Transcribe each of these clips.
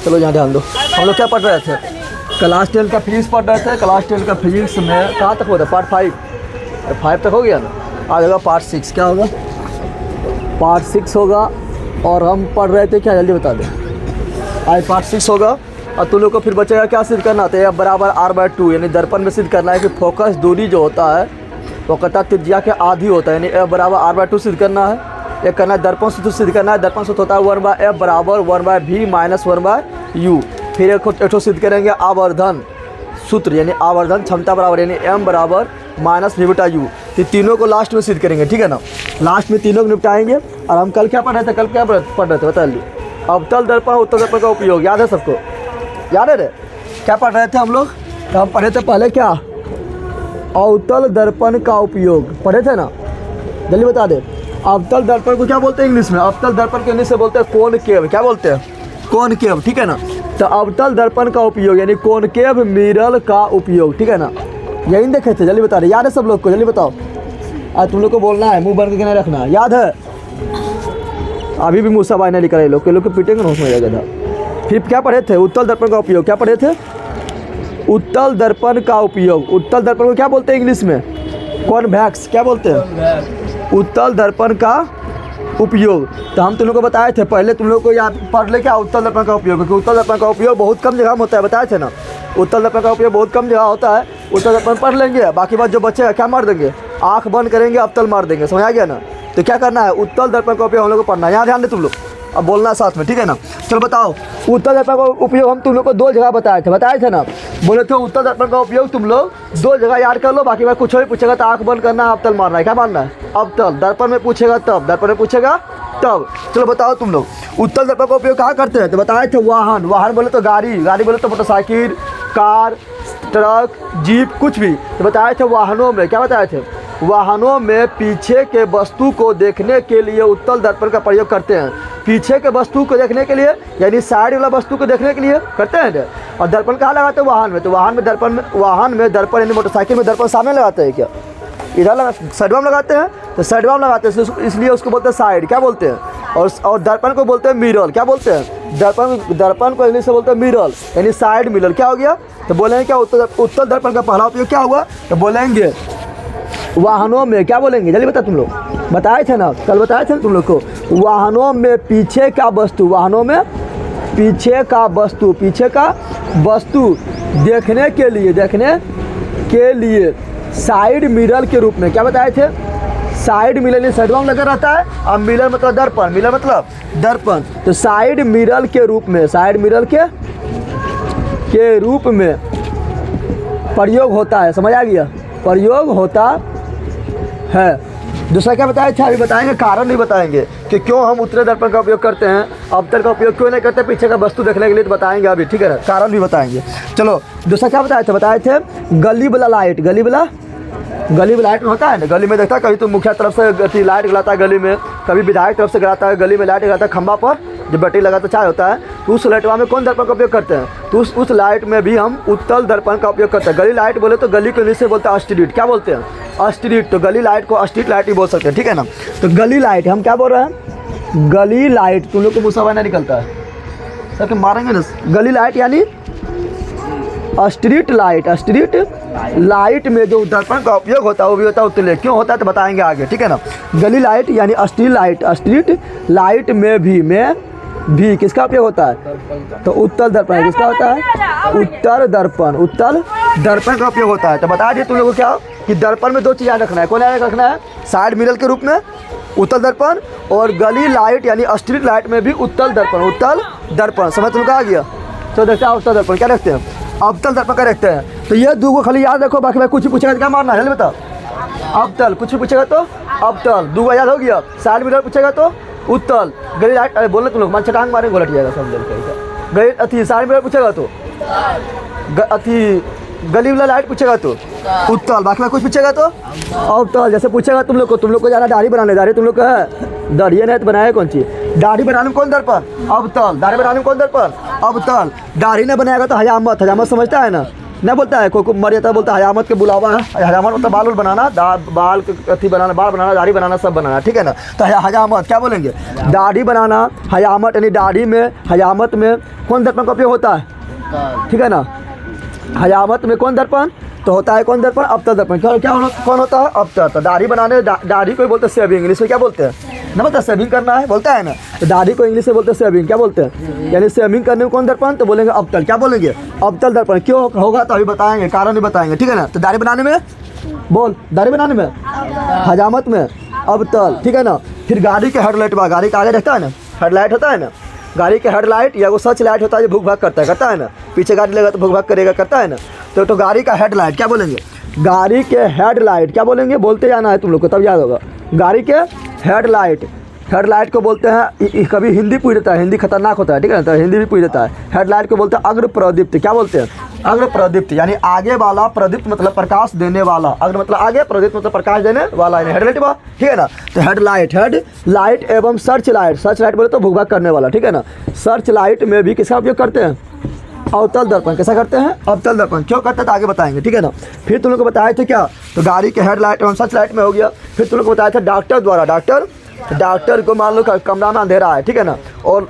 चलो यहाँ ध्यान दो। हम लोग क्या पढ़ रहे थे? क्लास 10 का फिजिक्स पढ़ रहे थे। क्लास 10 का फिजिक्स में कहाँ तक होता है? पार्ट 5 तक हो गया ना। आज होगा पार्ट 6। क्या होगा? पार्ट 6 होगा। और हम पढ़ रहे थे क्या, जल्दी बता दें। आज पार्ट 6 होगा और तुम लोग को फिर बचेगा क्या सिद्ध करना था? F बराबर R/2, यानी दर्पण में सिद्ध करना है कि फोकस दूरी जो होता है वो कटा त्रिज्या के आधी होता है, यानी F बराबर R/2 सिद्ध करना है। ये करना है दर्पण सूत्र सिद्ध करना है। दर्पण सूत्र होता है 1/F बराबर 1/V माइनस 1/U। फिर एक सिद्ध करेंगे आवर्धन सूत्र, यानी आवर्धन क्षमता बराबर, यानी M बराबर माइनस V/U। ये तीनों को लास्ट में सिद्ध करेंगे, ठीक है ना। लास्ट में तीनों को निपटाएंगे। और हम कल क्या पढ़ रहे थे? कल क्या पढ़ रहे थे बता लीजिए। अवतल दर्पण उत्तल दर्पण का उपयोग याद है सबको? याद है रे? क्या पढ़ रहे थे हम लोग? तो हम पढ़े थे पहले क्या? अवतल दर्पण का उपयोग पढ़े थे ना। जल्दी बता दे। अवतल दर्पण को क्या बोलते हैं इंग्लिश में? अवतल दर्पण को इंग्लिश में बोलते हैं कॉनकेव। क्या बोलते हैं? कॉनकेव, ठीक है ना। तो अवतल दर्पण का उपयोग यानी कॉनकेव मिरर का उपयोग, ठीक है ना। यही देखे थे। जल्दी बता रहे, याद है सब लोग को? जल्दी बताओ। आज तुम लोग को बोलना है, मुंह बंद करके नहीं रखना, याद है? अभी भी मुँह सब आईना निकल रहे लोग को पीटेंगे ना, उसमें जाएगा। फिर क्या पढ़े थे? उत्तल दर्पण का उपयोग। क्या पढ़े थे? उत्तल दर्पण का उपयोग। उत्तल दर्पण को क्या बोलते हैं इंग्लिश में? कॉन्वेक्स। क्या बोलते हैं? उत्तल दर्पण का उपयोग। तो हम तुम लोग को बताए थे पहले, तुम लोग को याद पढ़ ले क्या उत्तल दर्पण का उपयोग, क्योंकि उत्तल दर्पण का उपयोग बहुत कम जगह में होता है, बताए थे ना। उत्तल दर्पण का उपयोग बहुत कम जगह होता है। उत्तल दर्पण पढ़ लेंगे, बाकी बात जो बचेगा क्या मार देंगे? आँख बंद करेंगे, अवतल मार देंगे। समझ आ गया ना। तो क्या करना है? उत्तल दर्पण का उपयोग हम लोग को पढ़ना है। यहाँ ध्यान दे तुम लोग, अब बोलना है साथ में, ठीक है ना। चलो बताओ। उत्तल दर्पण का उपयोग हम तुम लोग को 2 जगह बताए थे ना। बोले थे उत्तल दर्पण का उपयोग तुम लोग 2 जगह याद कर लो, बाकी बात कुछ भी पूछेगा तो आंख बंद करना है, अवतल मारना है। क्या मारना है? अवतल। दर्पण में पूछेगा तब, दर्पण में पूछेगा तब। चलो बताओ तुम लोग उत्तल दर्पण का उपयोग कहाँ करते हैं? तो बताए थे वाहन। वाहन बोले तो गाड़ी, गाड़ी बोले तो मोटरसाइकिल, कार, ट्रक, जीप, कुछ भी। तो बताए थे वाहनों में। क्या बताए थे? वाहनों में पीछे के वस्तु को देखने के लिए उत्तल दर्पण का प्रयोग करते हैं। पीछे के वस्तु को देखने के लिए, यानी साइड वाला वस्तु को देखने के लिए करते हैं। और दर्पण कहाँ लगाते हैं? वाहन में। तो वाहन में दर्पण यानी मोटरसाइकिल में दर्पण सामने लगाते हैं क्या? इधर लगा, साइडवा में लगाते हैं। तो साइडवा में लगाते हैं, इसलिए उसको बोलते हैं साइड। क्या बोलते हैं? और दर्पण को बोलते हैं मिरर। क्या बोलते हैं? दर्पण को इंग्लिश से बोलते हैं मिरर, यानी साइड मिरर। क्या हो गया? तो बोलेंगे क्या उत्तल दर्पण का पहला उपयोग क्या हुआ? तो बोलेंगे वाहनों में। क्या बोलेंगे? जल्दी बता। तुम लोग बताए थे ना, कल बताए थे ना तुम लोग को। वाहनों में पीछे का वस्तु, वाहनों में पीछे का वस्तु देखने के लिए साइड मिरर के रूप में। क्या बताए थे? साइड मिरर साइडवा में लगा रहता है। अब मिरर मतलब दर्पण, मिरर मतलब दर्पण। तो साइड मिरर के रूप में, साइड मिरर के रूप में प्रयोग होता है। समझ आ गया? प्रयोग होता है। दूसरा क्या बताए थे? अभी बताएंगे, कारण नहीं बताएंगे कि क्यों हम उत्तल दर्पण का उपयोग करते हैं, अवतल का उपयोग क्यों नहीं करते पीछे का वस्तु देखने के लिए, तो बताएंगे अभी, ठीक है ना। कारण भी बताएंगे। चलो दूसरा क्या बताए थे? बताए थे गली वाला लाइट। गली वाला लाइट में होता है ना, गली में देखता है कभी तो मुखिया तरफ से लाइट गलाता है गली में, कभी विधायक तरफ से गलाता है, गली में लाइट गलाता है खंभा पर जब बैटरी लगाता चाय होता है। तो उस लाइटवा में कौन दर्पण का उपयोग करते हैं? तो उस लाइट में भी हम उत्तल दर्पण का उपयोग करते हैं। गली लाइट बोले तो गली को इंग्लिश से बोलते हैं स्ट्रीट। क्या बोलते हैं? स्ट्रीट। तो गली लाइट को स्ट्रीट लाइट ही बोल सकते हैं, ठीक है ना। तो गली लाइट हम क्या बोल रहे हैं? गली लाइट। तुम लोग को मुसावा नहीं निकलता है सर, मारेंगे ना। गली लाइट यानी स्ट्रीट लाइट। स्ट्रीट लाइट में जो दर्पण का उपयोग होता है वो भी होता है उत्तल। क्यों होता है तो बताएंगे आगे, ठीक है ना। गली लाइट यानी स्ट्रीट लाइट। स्ट्रीट लाइट में भी किसका उपयोग होता है? तो उत्तल दर्पण। किसका होता है? उत्तल दर्पण। उत्तल दर्पण का उपयोग होता है। तो बता दिए तुम लोगों को क्या कि दर्पण में 2 चीज़ याद रखना है। कौन याद रखना है? साइड मिरर के रूप में उत्तल दर्पण, और गली लाइट यानी स्ट्रीट लाइट में भी उत्तल दर्पण। उत्तल दर्पण समझ तुम आ गया? तो देखते हैं उत्तल दर्पण क्या रखते हैं, अवतल दर्पण का रखते हैं। तो ये 2 को खाली याद रखो, बाकी भाई कुछ भी पूछेगा तो क्या मारना है? बताओ। अवतल, कुछ भी पूछेगा तो अवतल। 2 याद हो गया। साइड मिरर पूछेगा तो उत्तल। गली लाइट, अरे बोलने तुम लोग मन चटांग मारे गोलट जाएगा सब जल। गली अथी साइड मिरर पूछेगा तो अथी, गली वाला लाइट पूछेगा तो उत्तल। बाकी में कुछ पूछेगा तो अवतल। जैसे पूछेगा तुम लोग को जाना दाढ़ी बनाने, दाढ़ी तुम लोग का है, दाढ़ी नहीं तो बनाया कौन चीज़? दाढ़ी बनाने में कौन दर्पण? अवतल। दाढ़ी बनाने में कौन दर्पण? अवतल। दाढ़ी नहीं बनाएगा तो हजामत। हजामत समझता है ना? नहीं बोलता है, कोई मर जाता है बोलता है हजामत के बुलावा है। हजामत मतलब बाल बनाना, बाल अथी बनाना, बाल बनाना, दाढ़ी बनाना, सब बनाना, ठीक है ना। तो हजामत क्या बोलेंगे, दाढ़ी बनाना, हजामत यानी दाढ़ी में, हजामत में कौन दर्पण का उपयोग होता है, ठीक है ना। हजामत में कौन दर्पण तो होता है, कौन दर्पण, अवतल दर्पण। कौन होता है, अवतल। तो दाढ़ी बनाने, दाढ़ी को बोलते हैं शेविंग, इंग्लिश में क्या बोलते हैं ना, बोलते हैं शेविंग करना है, बोलता है ना। तो दाढ़ी को इंग्लिश में बोलते हैं शेविंग, क्या बोलते हैं, यानी शेविंग करने में कौन दर्पण, तो बोलेंगे अवतल। क्या बोलेंगे, अवतल दर्पण। क्यों होगा तो अभी बताएंगे, कारण भी बताएंगे, ठीक है ना। तो दाढ़ी बनाने में बोल, दाढ़ी बनाने में हजामत में अवतल, ठीक है ना। फिर गाड़ी के हेडलाइट, गाड़ी का आगे रहता है ना हेडलाइट होता है ना, गाड़ी के हेडलाइट या वो सच लाइट होता है जो भूख भाग करता है ना, पीछे गाड़ी लेगा तो भूख भाग करेगा, करता है ना। तो गाड़ी का हेडलाइट क्या बोलेंगे, गाड़ी के हेडलाइट क्या बोलेंगे, बोलते जाना है तुम लोग को तब याद होगा। गाड़ी के हेडलाइट, हेडलाइट को बोलते हैं, कभी हिंदी पूछ देता है, हिंदी खतरनाक होता है, ठीक है ना, तो हिंदी भी पूछ देता है। हेडलाइट को बोलते हैं अग्र प्रदीप्त। क्या बोलते हैं, अग्र प्रदीप्त, यानी आगे वाला, प्रदीप्त मतलब प्रकाश देने वाला, अग्र मतलब आगे, प्रदीप्त मतलब प्रकाश देने वाला, यानी हेडलाइट बा, ठीक है ना। तो हेडलाइट एवं सर्च लाइट, सर्च लाइट बोले तो भूख करने वाला, ठीक है ना। सर्च लाइट में भी किसका उपयोग करते हैं, अवतल दर्पण। कैसा करते हैं, अवतल दर्पण। क्यों करते हैं तो आगे बताएंगे, ठीक है ना। फिर तुम लोग को बताए थे क्या, तो गाड़ी के हेडलाइट एवं सर्च लाइट में हो गया। फिर तुम लोग को बताया था डॉक्टर द्वारा, डॉक्टर को मान लो कमरा में अंधेरा है, ठीक है ना, और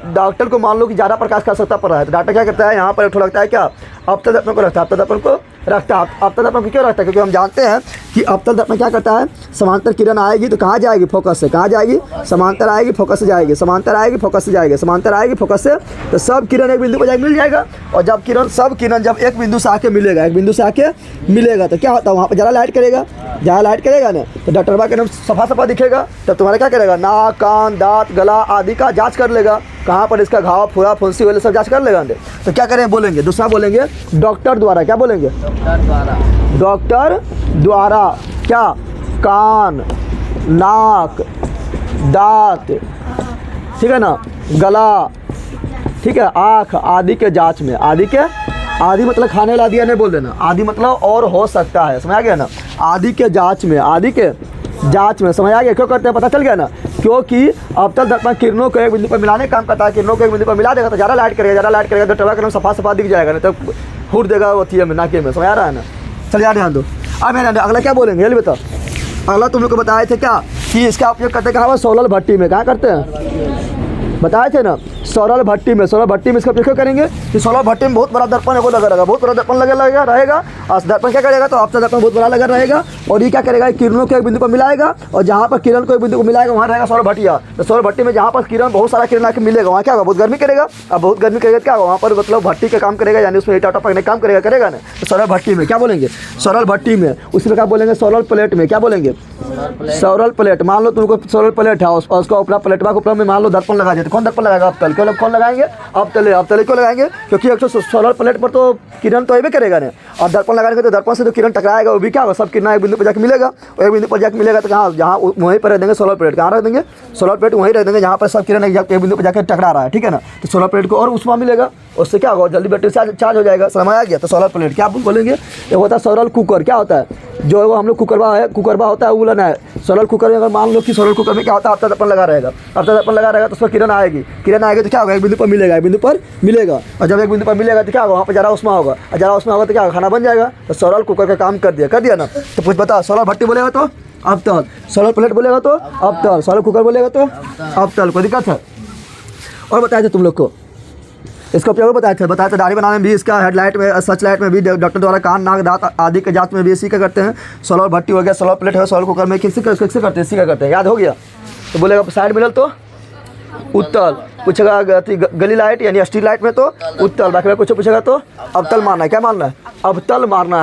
डॉक्टर को मान लो कि ज़्यादा प्रकाश का आवश्यकता पड़ रहा है, तो डॉक्टर क्या करता है, यहाँ पर एक लगता है क्या, अवतल दर्पण को रखता है, अवतल दर्पण को रखता है। अवतल दर्पण को क्यों रखता है, क्योंकि हम जानते हैं कि अवतल दर्पण क्या करता है, समांतर किरण आएगी तो कहाँ जाएगी, फोकस से, कहाँ जाएगी, समांतर आएगी फोकस से जाएगी, समांतर आएगी फोकस से जाएगी, समांतर आएगी फोकस से, तो सब किरण एक बिंदु पर जाके मिल जाएगा। और जब किरण, सब किरण जब एक बिंदु से आके मिलेगा, एक बिंदु से आके मिलेगा, तो क्या होता है, वहाँ पर ज़्यादा लाइट करेगा, ज़्यादा लाइट करेगा ना, तो डॉक्टर का सफा सफा दिखेगा। तब तुम्हारा क्या करेगा, नाक, कान, दांत, गला आदि का जांच कर लेगा, कहाँ पर इसका घाव, फुरा, फुंसी वाले सब जांच कर लेगा। तो क्या करें, बोलेंगे दूसरा, बोलेंगे डॉक्टर द्वारा। क्या बोलेंगे, डॉक्टर द्वारा क्या, कान, नाक, दांत, ठीक है ना, गला, ठीक है, आँख आदि के जांच में, आदि मतलब खाने वाला आदि नहीं बोल देना, आदि मतलब और हो सकता है, समझ आ गया ना। आदि के जांच में, आदि के जांच में, समझ आ गया। क्यों करते हैं पता चल गया ना, क्योंकि अवतल दर्पण किरणों को एक बिंदु पर मिलाने का काम करता है, किरणों को एक बिंदु पर मिला देगा तो ज़्यादा लाइट करेगा, तो टर्बा का सफा सफा दिख जाएगा, नहीं तो फूट देगा वो थी में, नाके में, समझ आ रहा है ना। चल यार ध्यान दो। अब मैंने अगला क्या बोलेंगे ये बताओ। अगला तुम लोग को बताए थे क्या कि इसका उपयोग करते कहाँ, सोलर भट्टी में। कहाँ करते हैं, बताए थे ना, सोलर भट्टी में। सोलर भट्टी में इसका उपयोग करेंगे कि सोलर भट्टी में बहुत बड़ा दर्पण है वो लगा रहेगा, बहुत बड़ा दर्पण लगा रहेगा, और दर्पण क्या करेगा, तो अवतल दर्पण बहुत बड़ा लगा रहेगा, और ये क्या करेगा, किरणों के एक बिंदु पर मिलाएगा, और जहाँ पर किरण को एक बिंदु को मिलाएगा वहाँ रहेगा सोलर भट्टिया। तो सोलर भट्टी में जहाँ पर किरण, बहुत सारा किरण आके मिलेगा, वहाँ क्या होगा, बहुत गर्मी करेगा। अब बहुत गर्मी करेगा क्या होगा, वहाँ पर मतलब भट्टी का काम करेगा, यानी उसमें हीट आउट पकड़ने का काम करेगा ना। तो सोलर भट्टी में क्या बोलेंगे, सोलर भट्टी में। उसी में क्या बोलेंगे, सोलर प्लेट में। क्या बोलेंगे, सोलर प्लेट। मान लो तुमको सोलर प्लेट है, उसका ऊपर प्लेटवा के ऊपर में मान लो दर्पण लगा दिया, तो कौन दर्पण लगाएगा, अवतल। कौन लगाएंगे, अवतल क्यों लगाएंगे, क्योंकि एक तो सोलर प्लेट पर तो किरण तो अभी करेगा ना, और दर्पण लगाएंगे तो दर्पण से तो किरण टकराएगा, वो भी क्या होगा, सब किरण एक बिंदु पर जाकर मिलेगा, और एक बिंदु पर जाकर मिलेगा तो कहाँ, जहाँ वहीं पर रख देंगे सोलर प्लेट। कहाँ रख देंगे, सोलर प्लेट वहीं रख देंगे जहाँ पर सब किरण एक बिंदु पर जाकर टकरा रहा है, ठीक है ना। तो सोलर प्लेट को और उष्मा मिलेगा, उससे क्या होगा, जल्दी बैटरी चार्ज हो जाएगा, समझ आ गया। तो सोलर प्लेट क्या बोलेंगे, ये होता है सोलर कुकर। क्या होता है, जो वो हम लोग कुकरबा होता है उलन है। सोलर कुकर में अगर मान लो कि सोलर कुकर में क्या होता है, अवतल दर्पण लगा रहेगा, तो उस पर किरण आएगी तो क्या होगा, एक बिंदु पर मिलेगा, और जब एक बिंदु पर मिलेगा तो क्या होगा, वहाँ पर ज़्यादा उष्मा होगा, और ज़्यादा उष्मा होगा तो क्या होगा, खाना बन जाएगा। तो सोलर कुकर का काम कर दिया ना। तो कुछ बता, सोलर भट्टी बोलेगा तो अवतल, सोलर प्लेट बोलेगा तो अवतल, सोलर कुकर बोलेगा तो अवतल। कोई दिक्कत है, और बताया था तुम लोग को इसका उपयोग बताया था दाढ़ी बनाने में भी, इसका हेडलाइट में, सर्च लाइट में भी डॉक्टर द्वारा कान, नाक, दांत आदि के जांच में भी इसी का करते हैं। सोलर भट्टी हो गया, सोलर प्लेट है, सोलर कुकर में किससे करते हैं, इसी का करते हैं। याद हो गया, तो बोलेगा साइड मिडल तो उत्तल, पूछेगा गली लाइट यानी स्ट्रीट लाइट में तो उत्तल, बाकी कुछ पूछेगा तो अवतल मारना है। क्या मारना है, अवतल मारना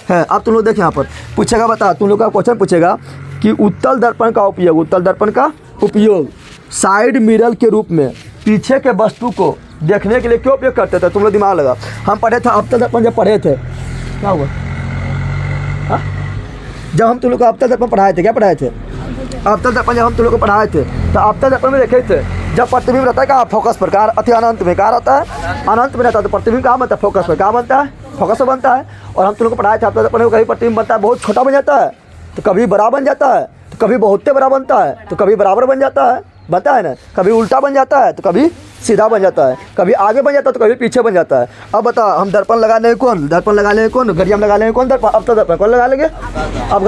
है। अब तुम लोग देख यहाँ पर पूछेगा, बता, तुम लोग का क्वेश्चन पूछेगा कि उत्तल दर्पण का उपयोग साइड मिरर के रूप में पीछे के वस्तु को देखने के लिए क्यों उपयोग करते थे। तुम लोग दिमाग लगा, हम पढ़े थे अवतल दर्पण, जब पढ़े थे क्या हुआ, जब हम तुम लोग को अवतल दर्पण पढ़ाए थे, क्या पढ़ाए थे, अवतल दर्पण जब हम तुम लोग को पढ़ाए थे, तो अवतल दर्पण में देखे थे जब प्रतिबिंब रहता है कहाँ, फोकस पर, कहाँ अति अनंत में, कहाँ रहता है, अनंत में रहता है। तो प्रतिबिंब कहाँ बनता है, फोकस पर, कहाँ बनता है, फोकस पर बनता है। और हम तुम लोग को पढ़ाए थे अवतल दर्पण में कभी प्रतिबिंब बनता है बहुत छोटा बन जाता है, तो कभी बड़ा बन जाता है, तो कभी बहुत बड़ा बनता है, तो कभी बराबर बन जाता है ना, कभी उल्टा बन जाता है, तो कभी सीधा बन जाता है, कभी आगे बन जाता है तो कभी पीछे बन जाता है। अब बता, हम दर्पण लगा लेंगे कौन, दर्पण लगा लेंगे कौन, गड़िया में लगा लेंगे कौन दर्पण, अब तो दर्पण कौन लगा लेंगे। अब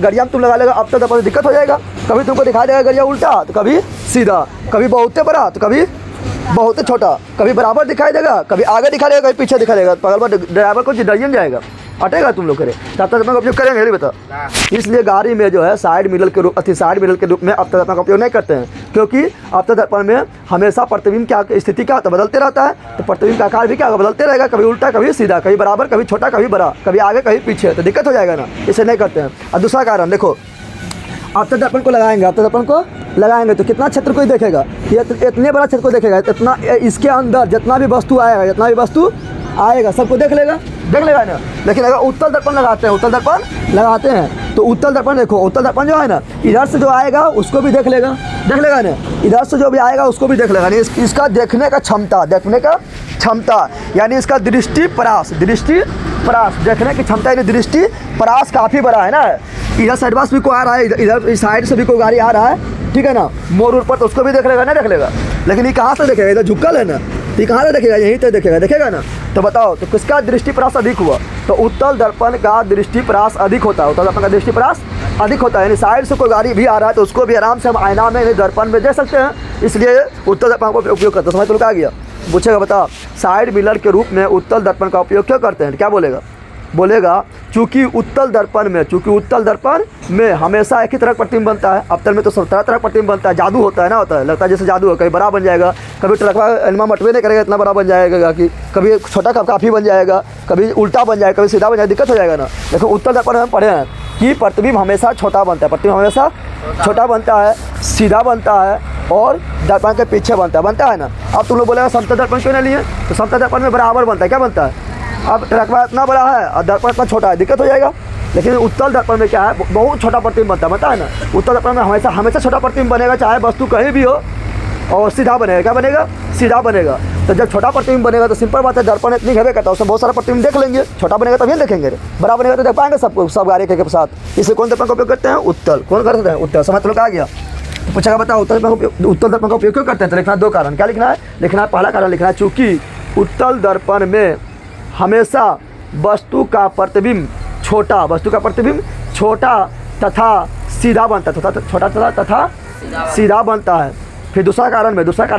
गड़िया में तुम लगा लेगा, अब तो दर्पण दिक्कत हो जाएगा। कभी तुमको दिखाई देगा गड़िया उल्टा तो कभी सीधा, कभी बहुत बड़ा तो कभी बहुत छोटा, कभी बराबर दिखाई देगा, कभी आगे दिखा देगा, कभी पीछे दिखा देगा। पगल ड्राइवर को डरिए में जाएगा, हटेगा तुम लोग करे, तब तक का उपयोग करेंगे नहीं बता। इसलिए गाड़ी में जो है साइड मिरर के रूप में अब दर्पण का उपयोग नहीं करते हैं, क्योंकि अब दर्पण में हमेशा प्रतिबिंब क्या स्थिति क्या होता है, बदलते रहता है। तो प्रतिबिंब का आकार भी क्या बदलते रहेगा, कभी उल्टा कभी सीधा, कभी बराबर कभी छोटा कभी बड़ा, कभी आगे कभी पीछे, तो दिक्कत हो जाएगा ना, इसे नहीं करते हैं। और दूसरा कारण देखो, अब दर्पण को लगाएंगे, अब दर्पण को लगाएंगे तो कितना क्षेत्र को ही देखेगा, ये इतने बड़ा क्षेत्र को देखेगा, इतना इसके अंदर जितना भी वस्तु आएगा सबको देख लेगा ना। लेकिन अगर उत्तल दर्पण लगाते हैं तो उत्तल दर्पण देखो, उत्तल दर्पण जो है ना, इधर से जो आएगा उसको भी देख लेगा ना, इधर से जो भी आएगा उसको भी देख लेगा। इसका देखने का क्षमता यानी इसका दृष्टि परास देखने की क्षमता यानी दृष्टि परास काफ़ी बड़ा है ना। इधर साइड पास भी कोई आ रहा है, इधर इस साइड से भी कोई गाड़ी आ रहा है, ठीक है ना, मोड़ पर, तो उसको भी देख लेगा, नहीं देख लेगा। लेकिन ये कहाँ से देखेगा, इधर झुक्कल है ना, ये कहाँ से देखेगा, यहीं से देखेगा ना। तो बताओ, तो किसका दृष्टि परास अधिक हुआ, तो उत्तल दर्पण का दृष्टि परास अधिक होता है, उत्तल दर्पण का दृष्टि परास अधिक होता है। यानी साइड से कोई गाड़ी भी आ रहा है तो उसको भी आराम से हम आईना में दर्पण में देख सकते हैं, इसलिए उत्तल दर्पण का उपयोग करते हैं। समझ तो लोग आ गया, पूछेगा बता साइड मिरर के रूप में उत्तल दर्पण का उपयोग क्यों करते हैं, क्या बोलेगा चूँकि उत्तल दर्पण में हमेशा एक ही तरह का प्रतिबिंब बनता है। अवतल में तो सब तरह का प्रतिबिंब बनता है, जादू होता है ना, लगता है जैसे जादू है, कभी बड़ा बन जाएगा, कभी ट्रकवा एनिमा मटवे नहीं करेगा इतना बड़ा बन जाएगा, कि कभी छोटा काफ़ी बन जाएगा, कभी उल्टा बन जाएगा, कभी सीधा बन जाएगा, दिक्कत हो जाएगा ना। देखो उत्तल दर्पण में हम पढ़े हैं कि प्रतिबिंब हमेशा छोटा बनता है, सीधा बनता है और दर्पण के पीछे बनता है ना। अब तुम लोग बोलेगा समतल दर्पण क्यों नहीं लिए, तो समतल दर्पण में बराबर बनता है, क्या बनता है, अब ट्रकवा इतना बड़ा है और दर्पण इतना छोटा है, दिक्कत हो जाएगा। लेकिन उत्तल दर्पण में क्या है, बहुत छोटा प्रतिबिंब बनता है ना। उत्तल दर्पण में हमेशा छोटा प्रतिबिंब बनेगा, चाहे वस्तु कहीं भी हो, और सीधा बनेगा, क्या बनेगा, सीधा बनेगा। तो जब छोटा प्रतिबिंब बनेगा तो सिंपल बात है, दर्पण इतनी घबे करता है, उसमें बहुत सारा प्रतिबिंब देख लेंगे, छोटा बनेगा तभी देखेंगे, बड़ा बनेगा तो देख पाएंगे सब गाड़ी के साथ। इसलिए कौन दर्पण का उपयोग करते हैं, उत्तल। कौन करते हैं, उत्तल। समझ लोग आ गया। तो पूछेगा बताओ उत्तल दर्पण का उपयोग क्यों करते हैं, तो लिखना 2 कारण। क्या लिखना है, पहला कारण लिखना है चूँकि उत्तल दर्पण में हमेशा वस्तु का प्रतिबिंब छोटा तथा सीधा बनता है। फिर दूसरा कारण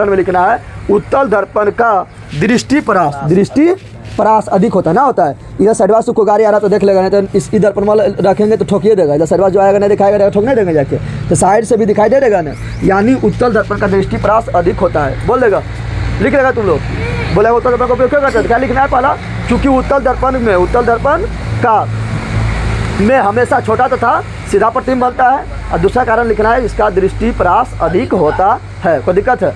में लिखना है उत्तल दर्पण का दृष्टि परास अधिक होता है। इधर साइडवास को गाड़ी आ रहा तो देख लेगा, नहीं तो इस दर्पण वाला रखेंगे तो ठोकिए देगा, इधर साइडवास जो आएगा नहीं दिखाएगा, ठोक नहीं देंगे जाके, तो साइड से भी दिखाई दे देगा ना, यानी उत्तल दर्पण का दृष्टि परास अधिक होता है। बोल देगा, लिख लेगा तुम लोग, बोलेगा उत्तल दर्पण का उपयोग क्यों करते हैं, क्या लिखना है पहला, क्योंकि उत्तल दर्पण में हमेशा छोटा तथा सीधा प्रतिबिंब बनता है। और दूसरा कारण लिखना है इसका दृष्टि परास अधिक होता है। कोई दिक्कत है,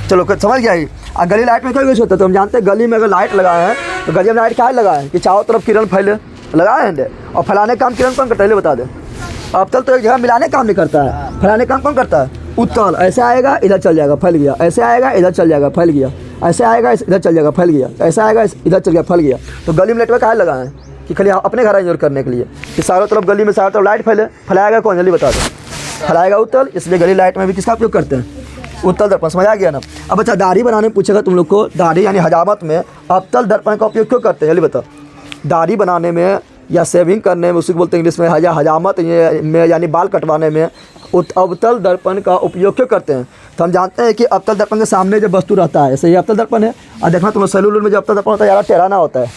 चलो समझ गया ही। और गली लाइट में क्या यूज होता है, तो हम जानते हैं गली में अगर लाइट लगाए हैं तो गली में लाइट क्या लगाए कि चारों तरफ किरण फैले, लगाए हैं, और फैलाने काम किरण कौन करता है, बता दे। अवतल तो एक जगह मिलाने काम नहीं करता है, फैलाने काम कौन करता है, उत्तल। ऐसे आएगा इधर चल जाएगा फैल गया, ऐसे आएगा इधर चल जाएगा फैल गया, ऐसे आएगा इधर चल जाएगा फैल गया, ऐसा आएगा इधर चल गया फैल गया। तो गली में लाइट क्या लगाए हैं कि खाली अपने घर इंजॉय करने के लिए, कि चारों तरफ गली में चारों तरफ लाइट फैलाएगा कौन, जल्दी बता दो, फैलाएगा उत्तल। इसलिए गली लाइट में भी किसका उपयोग करते हैं, उत्तल दर्पण। समझ आ गया ना। अब अच्छा दाढ़ी बनाने में पूछेगा तुम लोग को, दाढ़ी यानी हजामत में अवतल दर्पण का उपयोग क्यों करते हैं, जल्दी बताओ। दाढ़ी बनाने में या शेविंग करने में, उसी को बोलते हैं इंग्लिश में हजामत में, यानी बाल कटवाने में अवतल दर्पण का उपयोग क्यों करते हैं। तो हम जानते हैं कि अवतल दर्पण के सामने जो वस्तु रहता है, ऐसे ही अवतल दर्पण है। और देखना तुम लोग सैलून में जो अवतल दर्पण होता है ज़्यादा टेढ़ा ना होता है,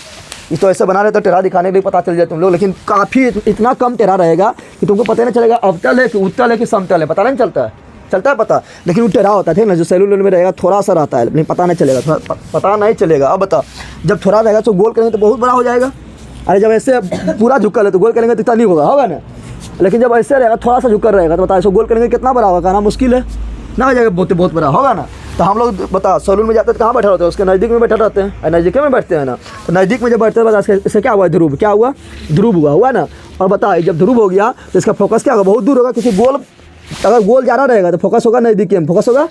इस तो ऐसे बना रहे तो टेढ़ा दिखाने के लिए पता चल जाए तुम लोग, लेकिन काफ़ी इतना कम टेढ़ा रहेगा कि तुमको पता नहीं चलेगा अवतल है कि उत्तल है कि समतल है, पता नहीं चलता है पता, लेकिन वो टेढ़ा होता है, ठीक ना। जो सैलून में रहेगा थोड़ा सा रहता है, लेकिन पता नहीं चलेगा। अब बता, जब थोड़ा रहेगा तो गोल करेंगे तो बहुत बड़ा हो जाएगा, अरे जब ऐसे पूरा झुक्कल है तो गोल करेंगे तो इतना नहीं होगा ना। लेकिन जब ऐसे रहेगा थोड़ा सा झुक्कल रहेगा तो बता, इसको गोल करेंगे कितना बड़ा होगा, कहना मुश्किल है ना, हो जाएगा बहुत बड़ा होगा ना। तो हम लोग बता सैलून में जाते हैं तो कहाँ बैठे रहते हैं, उसके नज़दीक में बैठे रहते हैं, नज़दीक में बैठते हैं ना। तो नज़दीक में जब बैठते हैं बता, इससे क्या हुआ, ध्रुव हुआ ना। और बता जब ध्रुव हो गया तो इसका फोकस क्या होगा, बहुत दूर होगा, क्योंकि गोल अगर गोल ज़्यादा रहेगा तो फोकस होगा नज़दीक में, फोकस होगा।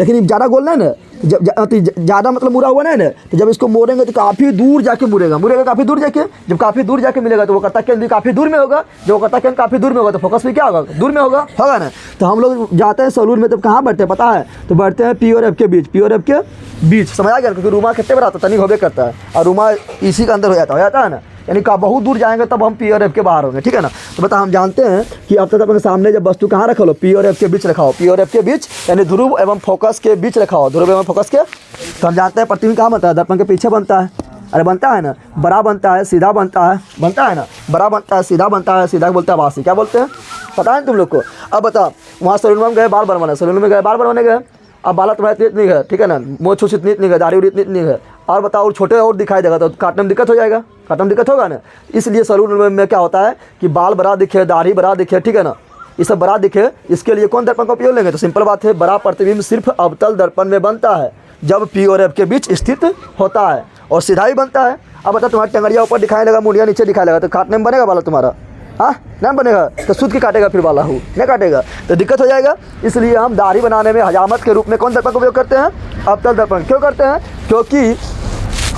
लेकिन ज़्यादा गोल नहीं ना, ज़्यादा मतलब मुड़ा हुआ नहीं ना, तो जब इसको मोड़ेंगे तो काफ़ी दूर जाके मुड़ेगा काफ़ी दूर जाके, जब काफ़ी दूर जाके मिलेगा तो वो करता केंद्र भी काफ़ी दूर में होगा, जब वो करता केंद्र काफ़ी दूर में होगा तो फोकस भी क्या होगा, दूर में होगा ना। तो हम लोग जाते हैं सैलून में, तब कहाँ बैठते हैं पता है, तो बैठते हैं पी और एफ के बीच, पी और एफ के बीच, समझ आ गया, क्योंकि रूमा कितने बड़ा आता है, तनिक होबे करता है, और रूमा इसी के अंदर हो जाता है ना, यानी का बहुत दूर जाएंगे तब हम पी और एफ के बाहर होंगे, ठीक है ना। तो बता, हम जानते हैं कि अब तक अपने सामने जब वस्तु कहाँ रखा लो, पी और एफ के बीच रखा हो, पी और एफ के बीच यानी ध्रुव एवं फोकस के बीच रखा हो, ध्रुव एवं फोकस के। तो हम जानते हैं प्रतिबिंब कहाँ बनता है, दर्पण के पीछे बनता है, अरे बनता है ना, बड़ा बनता है, सीधा बनता है ना, बड़ा बनता है, सीधा बनता है, सीधा बोलते हैं वासी, क्या बोलते हैं पता है तुम लोग को। अब बता, वहाँ सैलून में गए बाल बनवाने, सैलून में गए बाल बनवाने गए, अब बाला तुम्हारा इतनी है, ठीक है ना, मोछ छूछ इतनी है, दाढ़ी उड़ी इतनी है, और बताओ और छोटे और दिखाई देगा तो काटने में दिक्कत हो जाएगा, काटने में दिक्कत होगा ना। इसलिए सैलून में क्या होता है कि बाल बड़ा दिखे, दाढ़ी बड़ा दिखे, ठीक है ना, ये सब बड़ा दिखे, इसके लिए कौन दर्पण का उपयोग लेंगे, तो सिंपल बात है, बड़ा प्रतिबिंब सिर्फ अवतल दर्पण में बनता है जब पी और एफ के बीच स्थित होता है, और सीधा ही बनता है। अब बता, तुम्हारी टंगड़िया ऊपर दिखाई लगा, मुड़िया नीचे दिखाई लगा, तो काटने में बनेगा बाला तुम्हारा, हाँ नहीं बनेगा, तो सूद की काटेगा फिर वाला हूँ नहीं काटेगा, तो दिक्कत हो जाएगा। इसलिए हम दाढ़ी बनाने में हजामत के रूप में कौन दर्पण का उपयोग करते हैं, अवतल दर्पण। क्यों करते हैं, क्योंकि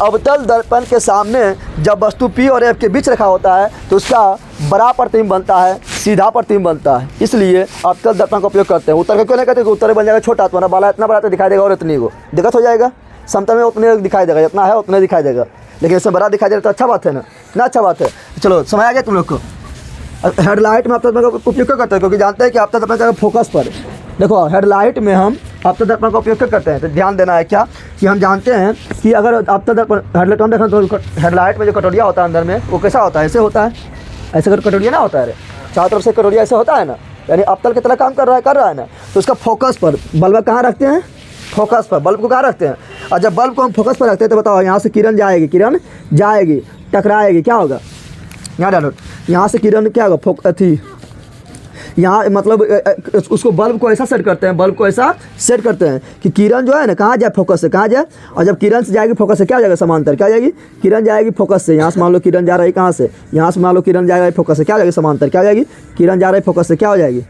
अवतल दर्पण के सामने जब वस्तु पी और एफ के बीच रखा होता है तो उसका बड़ा प्रतिबिंब बनता है, सीधा प्रतिबिंब बनता है, इसलिए अवतल दर्पण का उपयोग करते हैं। उत्तर का क्यों नहीं कहते, उत्तर बन जाएगा छोटा, तुम्हारा बाला इतना बड़ा तो दिखाई देगा और इतनी को दिक्कत हो जाएगा, समतल में उतने दिखाई देगा, जितना है उतने दिखाई देगा, लेकिन इसमें बड़ा दिखाई दे तो अच्छा बात है ना अच्छा बात है। चलो समझ आ गया तुम लोग को। हेडलाइट में अवतल दर्पण का उपयोग क्यों करते हैं, क्योंकि जानते हैं कि अवतल दर्पण का फोकस पर, देखो हेडलाइट में हम अवतल दर्पण का उपयोग क्यों करते हैं, तो ध्यान देना है क्या कि हम जानते हैं कि अगर अवतल दर्पण हेडलाइट में देखें तो हेडलाइट में जो कटोरिया होता है अंदर में वो कैसा होता है, ऐसे होता है, ऐसे कटोरिया ना होता है, अरे चारों तरफ से कटोरिया ऐसे होता है ना, यानी अवतल की तरह काम कर रहा है ना। तो उसका फोकस पर बल्ब कहाँ रखते हैं, फोकस पर बल्ब को कहाँ रखते हैं, और जब बल्ब को हम फोकस पर रखते हैं तो बताओ यहाँ से किरण जाएगी टकराएगी, क्या होगा, यहाँ डालो, यहाँ से किरण क्या होगा, यहाँ मतलब उसको बल्ब को ऐसा सेट करते हैं, कि किरण जो है ना कहाँ जाए, फोकस से कहाँ जाए, और जब किरण से जाएगी फोकस से क्या जाएगा, समांतर क्या जाएगी, किरण जाएगी फोकस से, यहाँ से मान लो किरण जा रही कहाँ से, यहाँ से मान लो किरण जा रही फोकस से क्या जाएगी, समांतर क्या जाएगी, किरण जा रही फोकस से क्या हो जाएगी,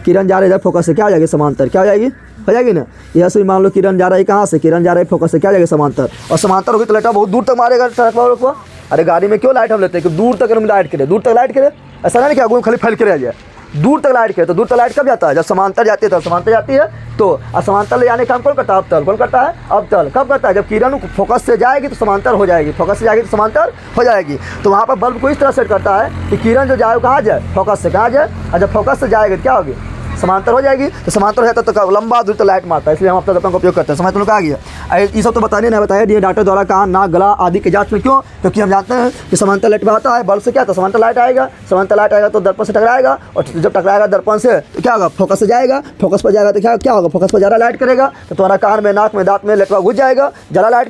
किरण जा रही है फोकस से क्या हो जाएगी, समांतर क्या हो जाएगी ना। यह से मान लो किरण जा रही कहाँ से, किरण जा रही फोकस से क्या हो जाएगी, समांतर, और समांतर होगी तो लाइट बहुत दूर तक मारेगा ट्रक को। अरे गाड़ी में क्यों लाइट हम लेते हैं कि दूर तक हम लाइट करे, ऐसा नहीं कि आगू खाली फैल के रह जाए, दूर तक लाइट करे, तो दूर तक लाइट कब जाता है, जब समांतर जाती है, तो समांतर जाती है, तो समांतर ले जाने का काम कौन करता है, अवतल। कौन करता है, अवतल। कब करता है, जब किरण फोकस से जाएगी तो समांतर हो जाएगी, फोकस से जाएगी तो समांतर हो जाएगी। तो वहाँ पर बल्ब को इस तरह सेट करता है कि किरण जो जाए वो कहाँ जाए, फोकस से कहाँ जाए, और जब फोकस से जाएगी तो क्या होगी, समांतर हो जाएगी। तो समांतर हो जाता है तो लंबा दूर तक लाइट मारता है, इसलिए हम अवतल दर्पण का उपयोग करते हैं। समझ तुम लोग आ गया। ये सब तो बताने नहीं बताया दिए डॉक्टर द्वारा कान नाक गला आदि के जांच में, क्यों, क्योंकि हम जानते हैं कि समांतर लाइट में आता है बल्ब से क्या, तो समांतर लाइट आएगा तो दर्पण से टकराएगा, और जब टकराएगा दर्पण से तो क्या होगा, फोकस से जाएगा, फोकस पर जाएगा तो क्या होगा, फोकस पर ज़्यादा लाइट करेगा, तो तुम्हारा कान में नाक में दांत में लेटवा घुस जाएगा, ज़्यादा लाइट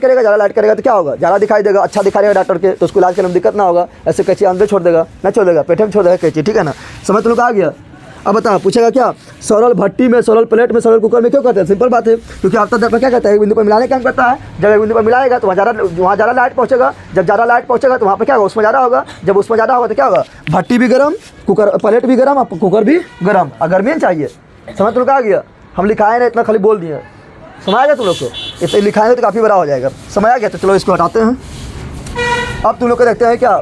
करेगा तो क्या होगा, ज़्यादा दिखाई देगा, अच्छा दिखाई देगा डॉक्टर के, तो उसको इलाज करने में दिक्कत ना होगा। ऐसे कैची अंदर छोड़ देगा, ना छोड़ देगा, पेट में छोड़ देगा कैची, ठीक है ना। समझ तुम लोग आ गया। अब बता, पूछेगा क्या, सरल भट्टी में, सरल प्लेट में, सरल कुकर में क्यों करते हैं, सिंपल बात है, क्योंकि अवतल दर्पण क्या कहता है, एक बिंदु पर मिलाने का काम करता है। जब एक बिंदु पर मिलाएगा तो वहाँ ज़्यादा लाइट पहुँचेगा, जब ज़्यादा लाइट पहुँचेगा तो वहाँ पर क्या होगा, उसमें ज़्यादा होगा, जब उसमें ज़्यादा होगा तो क्या होगा, भट्टी भी गर्म, कुकर प्लेट भी गर्म, कुकर भी गर्म, और गर्मी नहीं चाहिए। समझ तुम लोग आ गया। हम लिखाए ना, इतना खाली बोल दिए, समझ आ गया तुम लोग को, इतना लिखाएंगे तो काफ़ी बड़ा हो जाएगा। समझ आ गया। तो चलो इसको हटाते हैं। अब तुम लोग को देखते हैं क्या,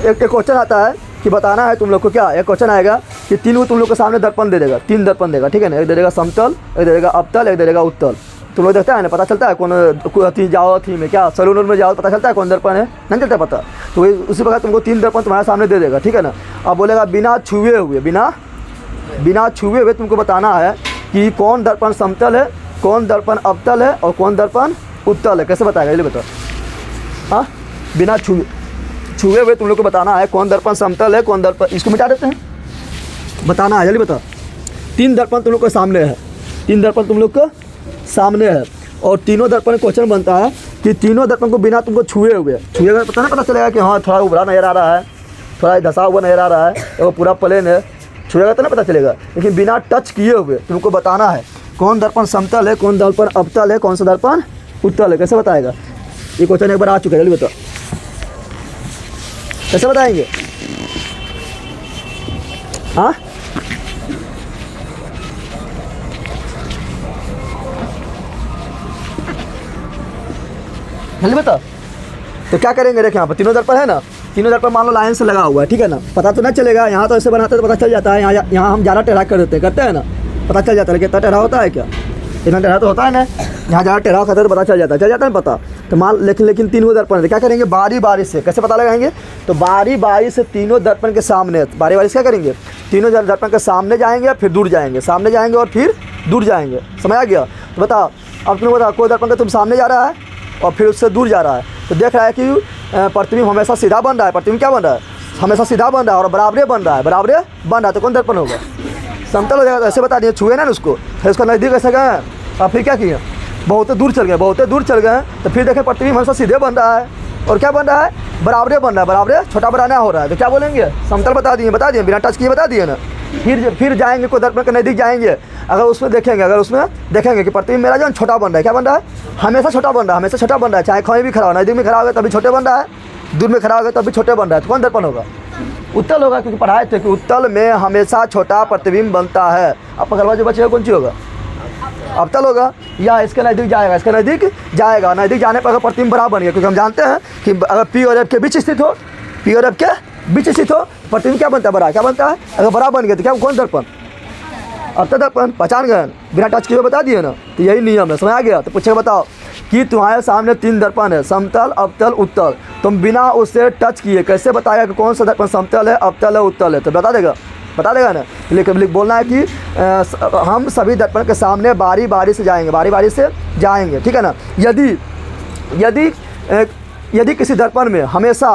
एक क्वेश्चन आता है कि बताना है तुम लोग को, क्या एक क्वेश्चन आएगा कि तीन तुम लोग के सामने दर्पण दे देगा, 3 दर्पण देगा, ठीक है ना, एक दे देगा समतल, एक दे देगा अवतल, एक दे देगा उत्तल। तुम लोग देखता है ना, पता चलता है कौन जाओ थी में क्या सैलून में जाओ, पता चलता है कौन दर्पण है, नहीं चलता पता। तो उसी प्रकार तुमको 3 दर्पण तुम्हारे सामने दे देगा, ठीक है ना। अब बोलेगा बिना छुए हुए तुमको बताना है कि कौन दर्पण समतल है, कौन दर्पण अवतल है और कौन दर्पण उत्तल है। कैसे बताएगा ये बताओ, हाँ, बिना छुए हुए तुम लोग को बताना है कौन दर्पण समतल है, कौन दर्पण, इसको मिटा देते हैं, बताना है, जल्दी बताओ। 3 दर्पण तुम लोग के सामने है, 3 दर्पण तुम लोग के सामने है, और तीनों दर्पण क्वेश्चन बनता है कि तीनों दर्पण को बिना तुमको छुए हुए पता चलेगा कि हाँ थोड़ा उभरा नजर आ रहा है, थोड़ा धसा हुआ नजर आ रहा है, वो पूरा प्लेन है, छुएगा तो ना पता चलेगा। लेकिन बिना टच किए हुए तुमको बताना है कौन दर्पण समतल है, कौन दर्पण अवतल है, कौन सा दर्पण उत्तल है। कैसे बताएगा, ये क्वेश्चन एक बार आ चुका है, जल्दी बताओ कैसे बताएंगे, हाँ जल्दी बता। तो क्या करेंगे, देखें यहाँ पर तीनों दर्पण है ना, तीनों दर्पण मान लो लाइन से लगा हुआ है, ठीक है ना, पता तो नहीं चलेगा, यहाँ तो ऐसे बनाते तो पता चल जाता है, यहाँ हम ज़्यादा टेढ़ा कर देते हैं, करते हैं ना, पता चल जाता है, लेकिन इतना टेढ़ा होता है क्या, इतना टेढ़ा तो होता है ना, यहाँ ज़्यादा टेढ़ा करते तो पता चल जाता है ना पता। तो मान लेकिन तीनों दर्पण है, क्या करेंगे बारी बारी से, कैसे पता लगाएंगे, तो बारी बारी से तीनों दर्पण के सामने, बारी बारी से क्या करेंगे, तीनों दर्पण के सामने जाएंगे फिर दूर जाएंगे, सामने जाएंगे और फिर दूर जाएंगे, समझ आ गया। तो बताओ अब तुम्हें बताओ, कोई दर्पण का तुम सामने जा रहा है और फिर उससे दूर जा रहा है, तो देख रहा है कि प्रतिबिंब हमेशा सीधा बन रहा है, प्रतिबिंब क्या बन रहा है, हमेशा सीधा बन रहा है और बराबरे बन रहा है, बराबरे बन रहा है, तो कौन दर्पण होगा, समतल हो जाएगा। ऐसे बता दिए, छुए ना उसको, फिर उसका नज़दीक ऐसे गए और फिर क्या किए, बहुत दूर चल गए, बहुत दूर चल गए, तो फिर देखें प्रतिबिंब हमेशा सीधे बन रहा है और क्या बन रहा है, बराबरे बन रहा है, बराबरे छोटा बनाना हो रहा है, तो क्या बोलेंगे, समतल बता दिए बिना टच किए बता दिए ना। फिर जाएंगे कोई दर्पण के नज़दीक जाएंगे, अगर उसमें देखेंगे कि प्रतिबिंब मेरा जो छोटा बन रहा है, क्या बन रहा है, हमेशा छोटा बन रहा है, चाहे खोए भी खड़ा हो, नज़दीक में खड़ा होगा तभी छोटे बन रहा है, दूर में खड़ा होगा तभी छोटे बन रहा है, तो कौन दर्पण होगा, उत्तल होगा, क्योंकि पढ़ाए थे कि उत्तल में हमेशा छोटा प्रतिबिंब बनता है। अब पकड़वा जो बचेगा कौन सी होगा, अवतल होगा, या इसके नज़दीक जाएगा, नज़दीक जाने पर अगर प्रतिबिंब बराबर बन गया, क्योंकि हम जानते हैं कि अगर पी और एफ के बीच स्थित हो, प्रतिबिंब क्या बनता है, बड़ा क्या बनता है, अगर बड़ा बन गया तो क्या कौन दर्पण, अवतल दर्पण, पहचान गए बिना टच किए बता दिए ना, तो यही नियम है, समझ आ गया। तो पूछे बताओ कि तुम्हारे सामने 3 दर्पण है, समतल अवतल उत्तल, तुम बिना उससे टच किए कैसे बताएगा कि कौन सा दर्पण समतल है, अवतल है, उत्तल है, तो बता देगा ना। लेकिन बोलना है कि हम सभी दर्पण के सामने बारी बारी से जाएंगे, ठीक है ना। यदि किसी दर्पण में हमेशा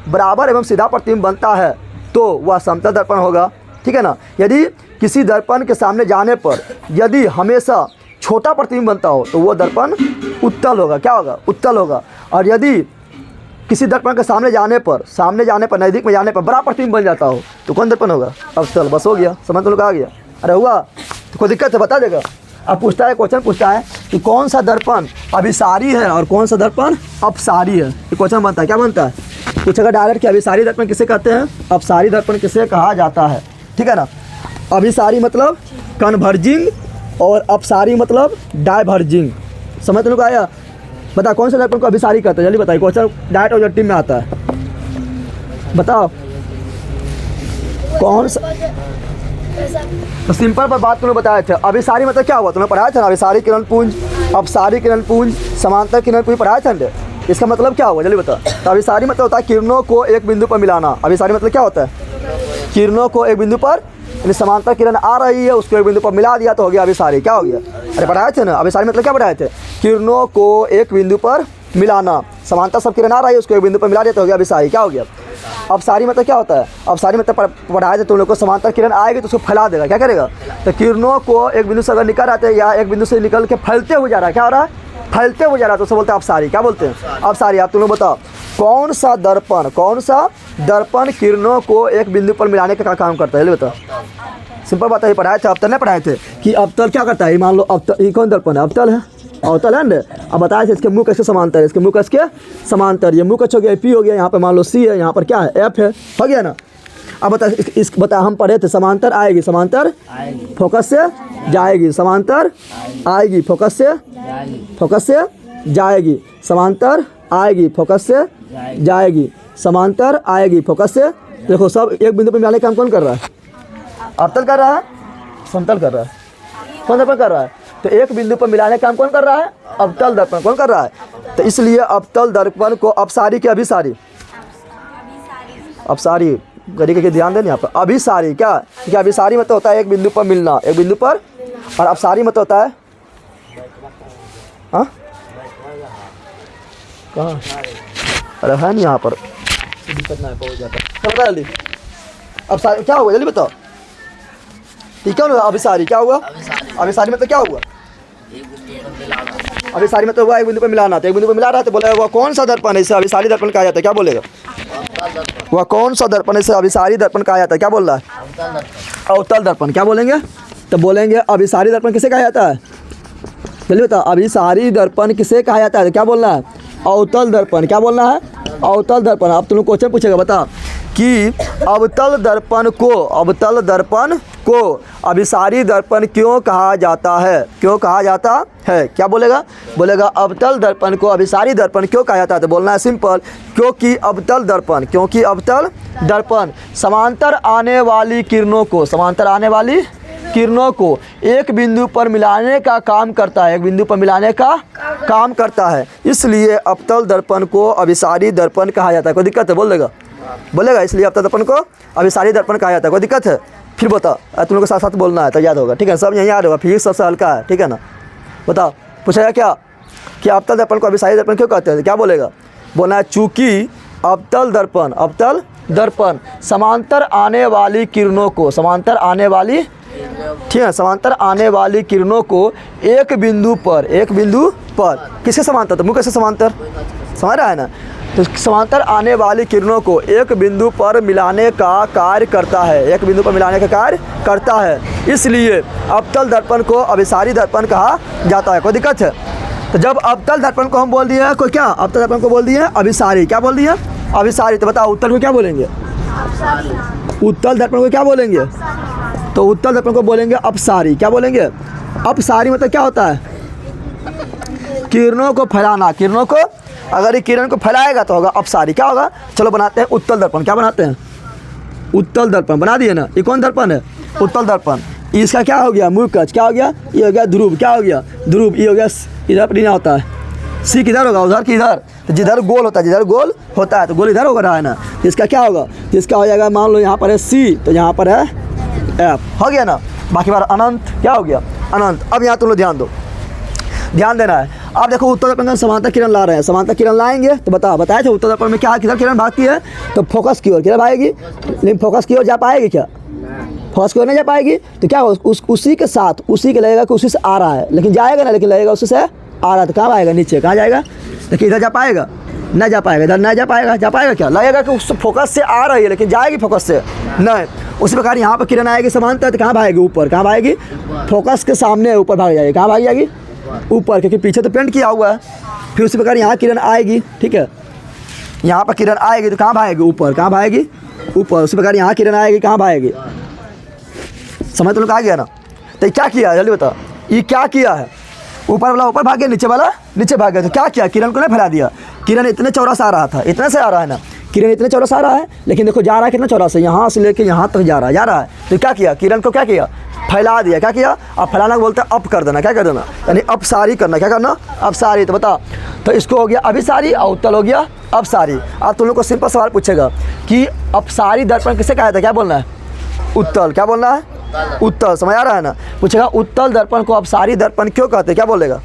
बराबर एवं सीधा प्रतिबिंब बनता है तो वह समतल दर्पण होगा, ठीक है ना। यदि किसी दर्पण के सामने जाने पर यदि हमेशा छोटा प्रतिबिंब बनता हो तो वो दर्पण उत्तल होगा, क्या होगा, उत्तल होगा। और यदि किसी दर्पण के सामने जाने पर नज़दीक में जाने पर बड़ा प्रतिबिंब बन जाता हो तो कौन दर्पण होगा, अवतल। बस हो गया, समझ तो लोग आ गया। अरे हुआ तो कोई दिक्कत है बता देगा। अब क्वेश्चन पूछता है कि कौन सा दर्पण अभिसारी है और कौन सा दर्पण अपसारी है। ये क्वेश्चन बनता है, क्या बनता है, पूछेगा डायरेक्ट कि अभिसारी दर्पण किसे कहते हैं, अपसारी दर्पण किसे कहा जाता है, ठीक है ना। अभिसारी मतलब कन्वर्जिंग और अपसारी मतलब डाइवर्जिंग, समझ तो लोग आया। बता कौन सा दर्पण को अभिसारी कहते हैं, जल्दी बताइए, क्वेश्चन डायरेक्ट ऑब्जेक्टिव में आता है, बताओ कौन सा। तो सिंपल पर बात तुम्हें बताए थे, अभिसारी मतलब क्या हुआ, तुम्हें पढ़ाया था ना, अभिसारी किरण पुंज, अपसारी किरण पुंज, समांतर किरण पुंज पढ़ाया था ना। इसका मतलब क्या हुआ जल्दी बता। तो अभिसारी मतलब होता है किरणों को एक बिंदु पर मिलाना। अभिसारी मतलब क्या होता है, किरणों को एक बिंदु पर, यानी समांतर किरण आ रही है उसको एक बिंदु पर मिला दिया तो हो गया अभिसारी। क्या हो गया, अरे पढ़ाए थे ना, अभिसारी मतलब क्या पढ़ाए थे, किरणों को एक बिंदु पर मिलाना। समांतर सब किरण आ रही है उसको एक बिंदु पर मिला दिया तो हो गया अभिसारी। क्या हो गया। अपसारी मतलब क्या होता है, अपसारी मतलब पढ़ाए थे तुम लोग को, समांतर किरण आएगी तो उसको फैला देगा, क्या करेगा। तो किरणों को एक बिंदु से अगर निकल आते हैं या एक बिंदु से निकल के फैलते हुए जा रहा है, क्या हो रहा है, फैलते हुए जा रहा है, तो उसे बोलते हैं अपसारी। क्या बोलते हैं, अपसारी। आप तुम लोग बताओ कौन सा दर्पण किरणों को एक बिंदु पर मिलाने का काम करता है, ये बताओ। सिंपल बात है, पढ़ाए थे, अवतल नहीं पढ़ाए थे कि अवतल क्या करता है। मान लो अवतल, ये कौन दर्पण है, अवतल है, अवतल है ना। अब बताया थे इसके मुख इसके समांतर है, इसके मुख इसके समांतर, ये मुख हो गया, पी हो गया, यहाँ पर मान लो सी है, यहाँ पर क्या है, एफ है, हो गया ना। अब बता हम पढ़े थे समांतर आएगी, समांतर फोकस से जाएगी, समांतर आएगी फोकस से जाएगी, समांतर आएगी फोकस से जाएगी, समांतर आएगी फोकस से। देखो सब एक बिंदु पर मिलाने का काम कौन कर रहा है, अवतल कर रहा है, समतल कर रहा है, कौन दर्पण कर रहा है। तो एक बिंदु पर मिलाने का काम कौन कर रहा है, अवतल दर्पण कौन कर रहा है। तो इसलिए अवतल दर्पण को अपसारी की अभिसारी, अपसारी तरीके के ध्यान देना यहाँ पर। अभिसारी क्या अभिसारी मतलब होता है एक बिंदु पर मिलना, एक बिंदु पर, और अपसारी मतलब होता है हाँ कहाँ, अरे है नहीं यहाँ पर, दिक्कत ना पहुँच जाता। बता जल्दी अपसारी क्या हुआ, जल्दी बताओ। ठीक है, अभिसारी क्या हुआ, अभिसारी मतलब क्या हुआ, अभिसारी मतलब हुआ एक बिंदु पर मिलाना। तो एक बिंदु पर मिला रहा है तो बोलेगा वह कौन सा दर्पण है, इसे अभिसारी दर्पण कहा जाता है। क्या बोलेगा, वह कौन सा दर्पण है, इसे अभिसारी दर्पण कहा जाता है। क्या बोल रहा है, अवतल दर्पण। क्या बोलेंगे, तो बोलेंगे अभिसारी दर्पण किसे कहा जाता है, जल्दी बताओ। अभिसारी दर्पण किसे कहा जाता है, तो क्या बोलना है, अवतल दर्पण। क्या बोलना है, अवतल दर्पण। अब तुम क्वेश्चन पूछेगा बता कि अवतल दर्पण को अभिसारी दर्पण क्यों कहा जाता है? क्यों कहा जाता है? क्या बोलेगा? बोलेगा अवतल दर्पण को अभिसारी दर्पण क्यों कहा जाता है? तो बोलना है सिंपल, क्योंकि अवतल दर्पण, क्योंकि अवतल दर्पण समांतर आने वाली किरणों को, समांतर आने वाली किरणों को एक बिंदु पर मिलाने का काम करता है, एक बिंदु पर मिलाने का काम करता है, इसलिए अवतल दर्पण को अभिसारी दर्पण कहा जाता है। कोई दिक्कत है? बोल देगा, बोलेगा इसलिए अवतल दर्पण को अभिसारी दर्पण कहा जाता है। कोई दिक्कत है? फिर बता, तुम लोग के साथ साथ बोलना है तो याद होगा, ठीक है? सब यहीं याद होगा, फिजिक्स सबसे हल्का है, ठीक है ना? बताओ, पूछेगा क्या कि अवतल दर्पण को अभिसारी दर्पण क्यों कहते हैं? क्या बोलेगा? बोलना है चूंकि अवतल दर्पण, अवतल दर्पण समांतर आने वाली किरणों को, समांतर आने वाली, ठीक है, समांतर आने वाली किरणों को एक बिंदु पर, एक बिंदु पर किसके समांतर? तो मुख्य से समांतर, समझ रहा है ना? तो समांतर आने वाली किरणों को एक बिंदु पर मिलाने का कार्य करता है, एक बिंदु पर मिलाने का कार्य करता है, इसलिए अवतल दर्पण को अभिसारी दर्पण कहा जाता है। कोई दिक्कत है? तो जब अवतल दर्पण को हम बोल दिए कोई, क्या अवतल दर्पण को बोल दिए अभिसारी, क्या बोल दिए? अभिसारी। तो बताओ उत्तल को क्या बोलेंगे? उत्तल दर्पण को क्या बोलेंगे? तो उत्तल दर्पण को बोलेंगे अपसारी। क्या बोलेंगे? अपसारी। मतलब क्या होता है? किरणों को फैलाना, किरणों को, अगर ये किरण को फैलाएगा तो होगा अपसारी। क्या होगा? चलो बनाते हैं उत्तल दर्पण। क्या बनाते हैं? उत्तल दर्पण बना दिए ना। ये कौन दर्पण है? उत्तल दर्पण। इसका क्या हो गया? मुकच। क्या हो गया? ये हो गया ध्रुव। क्या हो गया? ध्रुव। ये हो गया, इधर पर होता है सी, किधर होगा? उधर की इधर। तो जिधर गोल होता है, जिधर गोल होता है तो गोल इधर हो रहा है ना, तो इसका क्या होगा? तो इसका हो जाएगा, मान लो यहाँ पर है सी तो यहाँ पर है एफ। हो गया ना? बाकी बार अनंत। क्या हो गया? अनंत। अब यहाँ तुम लोग ध्यान दो, ध्यान देना है। अब देखो उत्तल दर्पण में समांतर किरण ला रहे हैं, समांतर किरण लाएंगे तो बताए थे उत्तल दर्पण में क्या किधर किरण भागती है? तो फोकस की ओर किरण भागेगी, लेकिन फोकस की ओर जा पाएगी क्या? फोकस की ओर नहीं जा पाएगी। तो क्या होगा? उसी के साथ, उसी के लगेगा कि उसी से आ रहा है, लेकिन जाएगा ना, लेकिन लगेगा उसी से आ रहा है, तो कहाँ आएगा? नीचे। कहाँ जाएगा? देखिए इधर जा पाएगा? नहीं जा पाएगा। इधर नहीं जा पाएगा। जा पाएगा क्या? लगेगा कि उस फोकस से आ रही है, लेकिन जाएगी फोकस से नहीं। उसी प्रकार यहाँ पर किरण आएगी समांतर तो कहाँ भागेगी? ऊपर। कहाँ भागेगी? फोकस के सामने ऊपर भाग जाएगी। कहाँ भाग जाएगी? ऊपर, क्योंकि पीछे तो पेंट किया हुआ है। फिर उसी प्रकार यहाँ किरण आएगी, ठीक है, यहाँ पर किरण आएगी तो कहाँ भागेगी? ऊपर। कहाँ भागेगी? ऊपर। उसी प्रकार यहाँ किरण आएगी, कहाँ भागेगी? समझ तो लोग आ गया ना? तो क्या किया है जल्दी बता? ये क्या किया है? ऊपर वाला ऊपर भाग गया, नीचे वाला नीचे भाग गया। तो क्या किया? किरण को नहीं फैला दिया। किरण इतने चौरस आ रहा था, इतने से आ रहा है ना, किरण इतने चौरस आ रहा है, लेकिन देखो जा रहा है कितना चौरस है, यहाँ से लेके यहाँ तक जा रहा है। तो क्या किया? किरण को क्या किया? फैला दिया। क्या किया? अब फैलाना को बोलते हैं अप कर देना। क्या कर देना? यानी अपसारी करना। क्या करना? अपसारी। तो बता, तो इसको हो गया अभिसारी और उत्तल हो गया अपसारी। अब तुम लोग को सिंपल सवाल पूछेगा कि अपसारी दर्पण किसे कहा जाता है? क्या बोलना है? उत्तल। क्या बोलना है? उत्तल। समझ आ रहा है ना? पूछेगा उत्तल दर्पण को अपसारी दर्पण क्यों कहते हैं? क्या बोलेगा?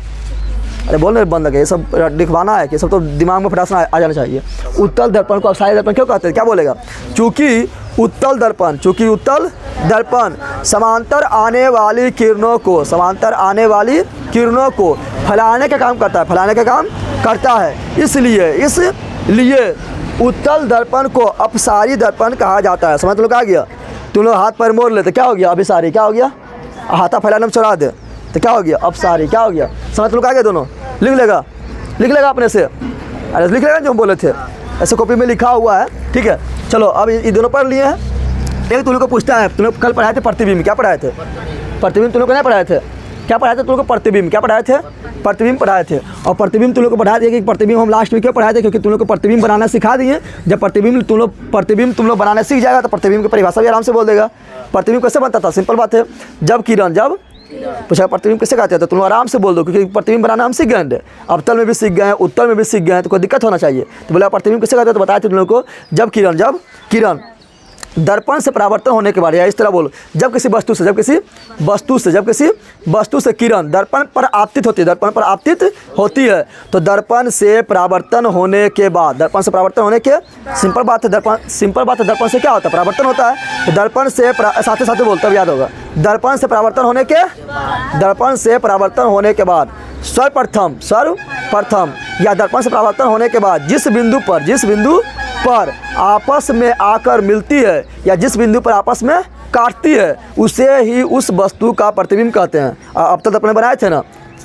अरे बोलने बंद लगे, ये सब लिखवाना है कि सब तो दिमाग में फटासना आ जाना चाहिए। उत्तल दर्पण को अपसारी दर्पण क्यों कहते हैं? क्या बोलेगा? चूँकि उत्तल दर्पण, चूँकि उत्तल दर्पण समांतर आने वाली किरणों को, समांतर आने वाली किरणों को फैलाने का काम करता है, फैलाने का काम करता है, इसलिए उत्तल दर्पण को अपसारी दर्पण कहा जाता है। समझ लोग आ गया? तुम लोग हाथ पैर मोड़ लेते, क्या हो गया? अभिसारी। क्या हो गया? हाथा फैलाने में चढ़ा दे तो क्या हो गया? अपसारी। क्या हो गया? समझ लोग आ गया? दोनों लिख लेगा अपने से। अरे लिख लेगा जो हम बोले थे, ऐसे कॉपी में लिखा हुआ है, ठीक है। चलो अब ये दोनों पढ़ लिए हैं। एक तुम लोग को पूछता है, तुम लोग कल पढ़ाए थे प्रतिबिंब। क्या पढ़ाए थे? प्रतिबिंब तुम लोग को नहीं पढ़ाए थे? क्या पढ़ाए थे तुम लोग को? प्रतिबिंब। क्या पढ़ाए थे? प्रतिबिंब पढ़ाए थे। और प्रतिबिंब तुम लोग को बढ़ा दिया कि प्रतिबिंब हम लास्ट में क्यों पढ़ाए थे? क्योंकि तुम लोग को प्रतिबिंब बनाना सिखा दिए। जब प्रतिबिंब तुम लोग बनाना सीख जाएगा तो प्रतिबिंब की परिभाषा भी आराम से बोल देगा। प्रतिबिंब कैसे बनता था? सिंपल बात है, जब किरण, जब पूछा प्रतिबिंब कैसे कहते हैं तो तुम लोग आराम से बोल दो, क्योंकि प्रतिबिंब बनाना हम सीख गए हैं, अवतल में भी सीख गए हैं, उत्तल में भी सीख गए हैं, तो कोई दिक्कत होना चाहिए। तो बोला प्रतिबिंब कैसे कहते हैं? तो बताया थे तुम लोग को, जब किरण दर्पण से परावर्तन होने के बाद, या इस तरह बोलो, जब किसी वस्तु से किरण दर्पण पर आपतित होती है, तो दर्पण से परावर्तन होने के बाद, सिंपल बात है, दर्पण से क्या होता है? परावर्तन होता है। तो दर्पण से साथ बोलता है, याद होगा, दर्पण से परावर्तन होने के बाद सर्वप्रथम या दर्पण से परावर्तन होने के बाद जिस बिंदु पर आपस में आकर मिलती है या जिस बिंदु पर आपस में काटती है, उसे ही उस वस्तु का प्रतिबिंब कहते हैं। अब तक अपने बनाए थे ना,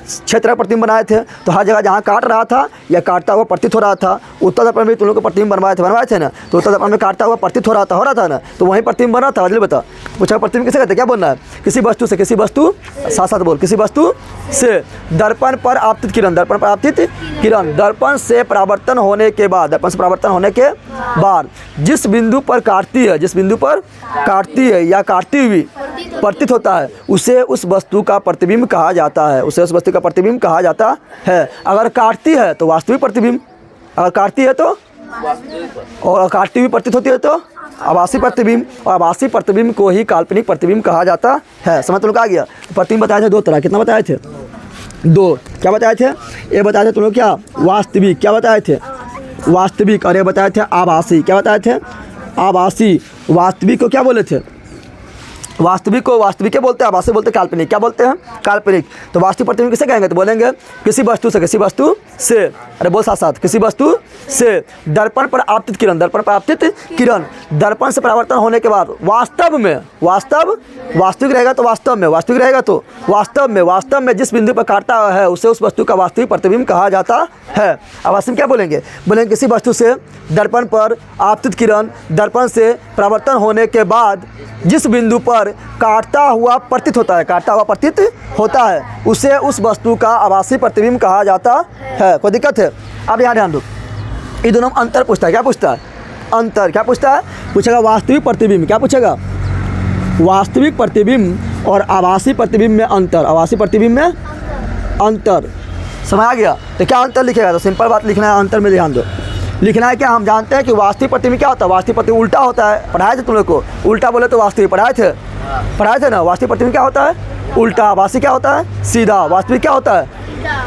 क्षेत्र का प्रतिबिंब बनाए थे, तो हर जगह जहाँ काट रहा था या काटता हुआ प्रतीत हो रहा था, उत्तर दर्पण में तुम लोग को प्रतिबिंब बनवाए थे ना, तो उत्तर दर्पण में काटता हुआ प्रतीत हो रहा था ना, तो वहीं प्रतिबिंब बना था। जल्दी बता, पूछा प्रतिबिंब किसे कहते हैं, क्या बोलना है, किसी वस्तु से, किसी वस्तु, साथ साथ बोल, किसी वस्तु से दर्पण पर आपतित किरण, दर्पण पर आपतित किरण, दर्पण से परावर्तन होने के बाद, दर्पण से परावर्तन होने के बाद जिस बिंदु पर काटती है, जिस बिंदु पर काटती है या काटती हुई प्रतीत होता है, उसे उस वस्तु का प्रतिबिंब कहा जाता है, उसे उस वस्तु का प्रतिबिंब कहा जाता है। अगर काटती है तो वास्तविक प्रतिबिंब, अगर काटती है तो, और काटती हुई प्रतीत होती है तो आभासी प्रतिबिंब, और आभासी प्रतिबिंब को ही काल्पनिक प्रतिबिंब कहा जाता है। समझ तुम लोग आ गया। प्रतिबिंब बताए थे दो तरह, कितना बताए थे, दो। क्या बताए थे, ये बताए थे तुम लोग क्या, वास्तविक, क्या बताए थे, वास्तविक, और ये बताए थे आभासी, क्या बताए थे, आभासी। वास्तविक को क्या बोले थे, वास्तविक को वास्तविक क्या बोलते हैं, आभासी बोलते हैं काल्पनिक, क्या बोलते हैं, काल्पनिक। तो वास्तविक प्रतिबिंब किसे कहेंगे, तो बोलेंगे किसी वस्तु से, किसी वस्तु से, अरे बोल साथ साथ, किसी वस्तु से दर्पण पर आपतित किरण, दर्पण पर आपतित किरण, दर्पण से परावर्तन होने के बाद वास्तव में, वास्तविक रहेगा तो वास्तव में, वास्तविक रहेगा तो वास्तव में जिस बिंदु पर काटता है उसे उस वस्तु का वास्तविक प्रतिबिंब कहा जाता है। आभासी में क्या बोलेंगे, बोलेंगे किसी वस्तु से दर्पण पर आपतित किरण, दर्पण से परावर्तन होने के बाद जिस बिंदु पर काटता हुआ प्रतीत होता है, काटता हुआ प्रतीत होता है, उसे उस वस्तु का आभासी प्रतिबिंब कहा जाता है। कोई दिक्कत है। अब यहाँ ध्यान दो, ये दोनों में अंतर पूछता है, क्या पूछता है, अंतर, क्या पूछता है, पूछेगा वास्तविक प्रतिबिंब, क्या पूछेगा, वास्तविक प्रतिबिंब और आभासी प्रतिबिंब में अंतर, आभासी प्रतिबिंब में अंतर। समझ आ गया। तो क्या अंतर लिखेगा, तो सिंपल बात लिखना है, अंतर में ध्यान दो, लिखना है क्या, हम जानते हैं कि वास्तविक प्रतिबिंब क्या होता है, वास्तविक प्रतिबिंब उल्टा होता है, पढ़ाए थे तुम लोग को, उल्टा बोले तो वास्तविक, पढ़ाए थे ना, वास्तविक प्रतिबिंब क्या होता है, उल्टा, आभासी क्या होता है, सीधा, वास्तविक क्या होता है,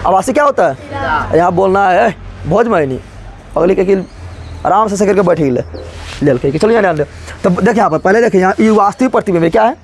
आभासी क्या होता है, यहाँ बोलना है भोज मैनी, अगली के आराम से करके बैठी ले के, चलो यहाँ ध्यान दे। तो देखिए यहाँ पर पहले देखिए, यहाँ ये वास्तविक प्रतिबिंब है, क्या है,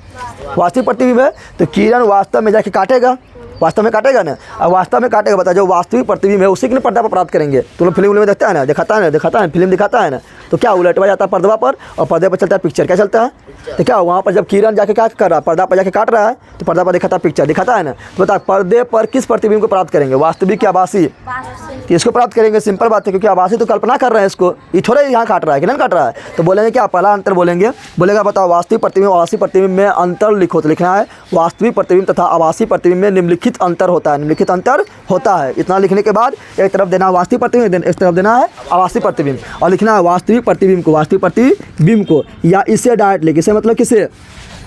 वास्तविक प्रतिबिंब है, तो किरण वास्तव में जाके काटेगा, वास्तव में काटेगा ना, अब वास्तव में काटेगा, बता जो वास्तविक प्रतिबिंब है उसी के पर्दा पर प्राप्त करेंगे। तो लोग फिल्म में देखता है ना, दिखाता है, फिल्म दिखाता है ना, तो क्या उलटवा जाता है पर्दा पर, और पर्दे पर चलता है पिक्चर, क्या चलता है, तो क्या वहाँ पर जब किरण जाके क्या कर रहा है, पर्दा पर जाके काट रहा है, तो पर्दा पर दिखाता है पिक्चर, दिखाता है ना, तो बता पर्दे पर किस प्रतिबिंब को प्राप्त करेंगे, वास्तविक या आभासी, तो इसको प्राप्त करेंगे। सिंपल बात है, क्योंकि आभासी तो कल्पना कर रहे हैं इसको, ये थोड़ा यहाँ काट रहा है कि नहीं काट रहा है, तो बोलेंगे क्या, पहला अंतर बोलेंगे, बोलेगा बताओ वास्तविक प्रतिबिंब आभासी प्रतिबिंब में अंतर लिखो, तो लिखना है वास्तविक प्रतिबिंब तथा आभासी प्रतिबिंब में निम्नलिखित अंतर होता है, निम्नलिखित अंतर होता है। इतना लिखने के बाद एक तरफ देना है वास्तविक प्रतिबिंब, एक तरफ देना है आभासी प्रतिबिंब, और लिखना है वास्तविक प्रतिबिंब को, वास्तविक प्रतिबिंब को, या इसे डायरेक्टली, किसे मतलब किसे,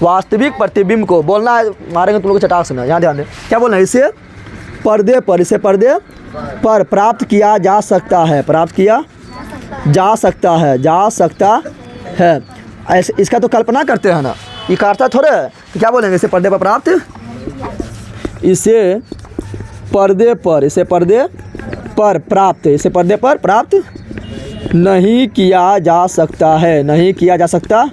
वास्तविक प्रतिबिंब को बोलना है, मारेंगे तुम लोग चटाक से ना, यहाँ ध्यान दें, क्या बोलना है, इसे पर्दे पर, इसे पर्दे पर प्राप्त किया जा सकता है, प्राप्त किया जा सकता है, जा सकता है। ऐसे इसका तो कल्पना करते हैं ना, ये काटता थोड़े है, तो क्या बोलेंगे, इसे पर्दे पर प्राप्त, इसे पर्दे पर, इसे पर्दे पर प्राप्त, इसे पर्दे पर प्राप्त नहीं किया जा सकता है, नहीं किया जा सकता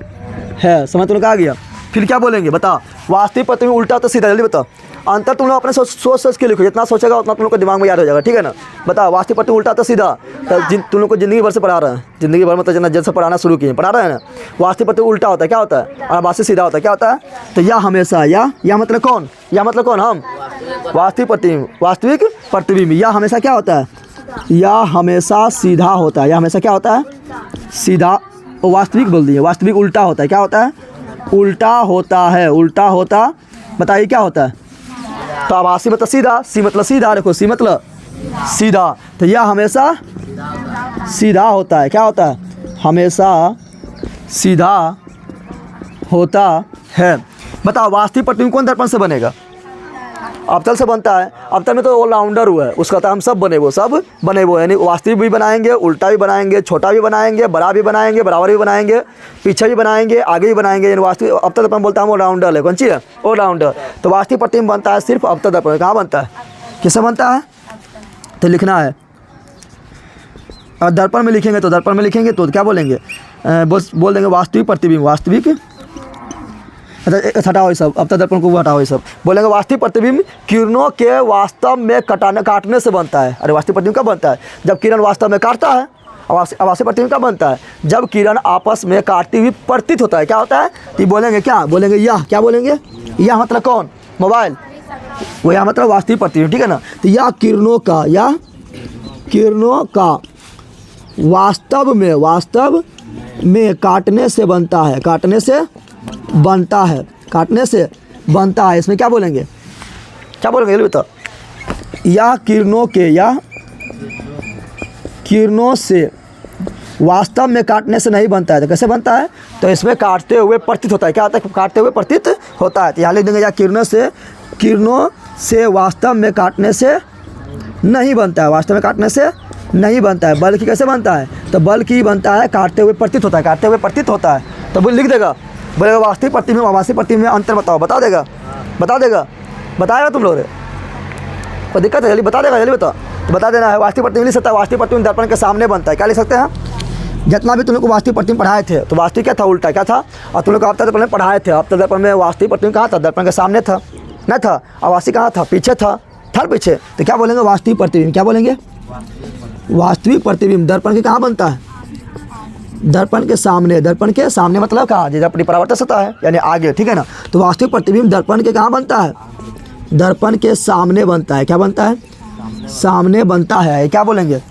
है। समझ तुम लोग आ गया। फिर क्या बोलेंगे बता, वास्तविक प्रतिबिंब उल्टा तो सीधा, जल्दी बताओ, अंतर तुम लोग अपने सोच के लिखो, जितना सोचेगा उतना तुम लोग को दिमाग में याद हो जाएगा, ठीक है ना। बताओ वास्तविक प्रतिबिंब उल्टा तो सीधा, तो तुम लोग को जिंदगी भर से पढ़ा रहे हैं, जिंदगी भर मतलब जब से पढ़ाना शुरू किए पढ़ा रहे हैं ना। वास्तविक प्रतिबिंब उल्टा होता है, क्या होता है, और आभासी सीधा होता है, क्या होता है, तो या हमेशा, या मतलब कौन, या मतलब कौन, हम, वास्तविक प्रतिबिंब, या हमेशा क्या होता है, या हमेशा सीधा होता है, या हमेशा क्या होता है, सीधा, वो वास्तविक बोल दिए, वास्तविक उल्टा होता है, क्या होता है, उल्टा होता है, उल्टा होता, बताइए क्या होता है, तो आभासी मतलब सीधा, सी मतलब सीधा, देखो सी मतलब सीधा, तो यह हमेशा सीधा होता है, क्या होता है, हमेशा सीधा होता है। बताओ वास्तविक प्रतिबिंब कौन दर्पण से बनेगा, अवतल से बनता है, अवतल में तो ऑलराउंडर हुआ है, उसका तो हम सब बने वो, यानी वास्तविक भी बनाएंगे, उल्टा भी बनाएंगे, छोटा भी बनाएंगे, बड़ा भी बनाएंगे, बराबर भी बनाएंगे, पीछे भी बनाएंगे, आगे भी बनाएंगे, यानी वास्तविक अवतल दर्पण बोलता है ऑलराउंडर है, कौन सी है, ऑलराउंडर। तो वास्तविक प्रतिबिंब बनता है सिर्फ अवतल दर्पण, कहाँ बनता है, किससे बनता है, तो लिखना है, और दर्पण में लिखेंगे तो, दर्पण में लिखेंगे तो क्या बोलेंगे, बोल देंगे वास्तविक प्रतिबिंब, वास्तविक, अच्छा हटाओ ये सब, अब तक दर्पण को हटाओ ये सब, बोलेंगे वास्तविक प्रतिबिंब किरणों के वास्तव में काटने से बनता है। अरे वास्तविक प्रतिबिंब कब बनता है, जब किरण वास्तव में काटता है। आभासी प्रतिबिंब कब बनता है, जब किरण आपस में काटती हुई प्रतीत होता है, क्या होता है, ये बोलेंगे क्या बोलेंगे, यह, क्या बोलेंगे, यह मतलब कौन, मोबाइल, वो यहाँ मतलब वास्तविक प्रतिबिंब, ठीक है ना। तो या किरणों का वास्तव में काटने से बनता है, इसमें क्या बोलेंगे ये बताओ। या किरणों से वास्तव में काटने से नहीं बनता है, तो कैसे बनता है, तो इसमें काटते हुए प्रतीत होता है। क्या होता है, काटते हुए प्रतीत होता है। तो यहाँ लिख देंगे या किरणों से वास्तव में काटने से नहीं बनता है, बल्कि कैसे बनता है, तो बल्कि बनता है काटते हुए प्रतीत होता है, तो वो लिख देगा। बोलेगा वास्तविक प्रतिबिंब अवास्तविक प्रतिबिंब में अंतर बताओ, बताएगा तुम लोग, कोई दिक्कत है, जल्दी बता बताओ। तो बता देना है। वास्तविक प्रतिबिंब लिख सकता है, वास्तविक प्रतिबिंब दर्पण के सामने बनता है। क्या लिख सकते हैं, जितना भी तुम लोग को वास्तविक प्रतिबिंब पढ़ाए थे, तो वास्तविक क्या था, उल्टा क्या था, और तुम लोग को हफ्ता दर्पण में पढ़ाए थे। हफ्ता दर्पण में वास्तविक प्रतिबिंब कहाँ था, दर्पण के सामने था, नहीं था। अवास्तविक कहाँ था, पीछे था पीछे। तो क्या बोलेंगे, वास्तविक प्रतिबिंब। क्या बोलेंगे, वास्तविक प्रतिबिंब दर्पण के कहाँ बनता है, दर्पण के सामने मतलब कहाँ, जैसे अपनी परावर्तक सतह है यानी आगे, ठीक है ना। तो वास्तविक प्रतिबिंब दर्पण के कहाँ बनता है, दर्पण के सामने बनता है। क्या बनता है, सामने बनता है। क्या बोलेंगे,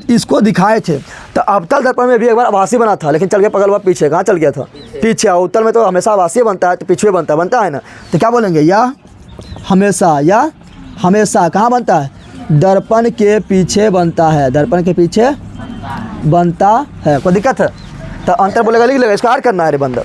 इसको दिखाए थे। तो अवतल दर्पण में भी एक बार आभासी बना था, लेकिन चल गया पगल हुआ पीछे। कहाँ चल गया था, पीछे। अवतल में तो हमेशा आभासी बनता है, तो पीछे बनता है ना। तो क्या बोलेंगे, या हमेशा कहाँ बनता है, दर्पण के पीछे बनता है, कोई दिक्कत है। तो अंतर बोलेगा, लिख लेगा, इसको हर करना है रे बंदर,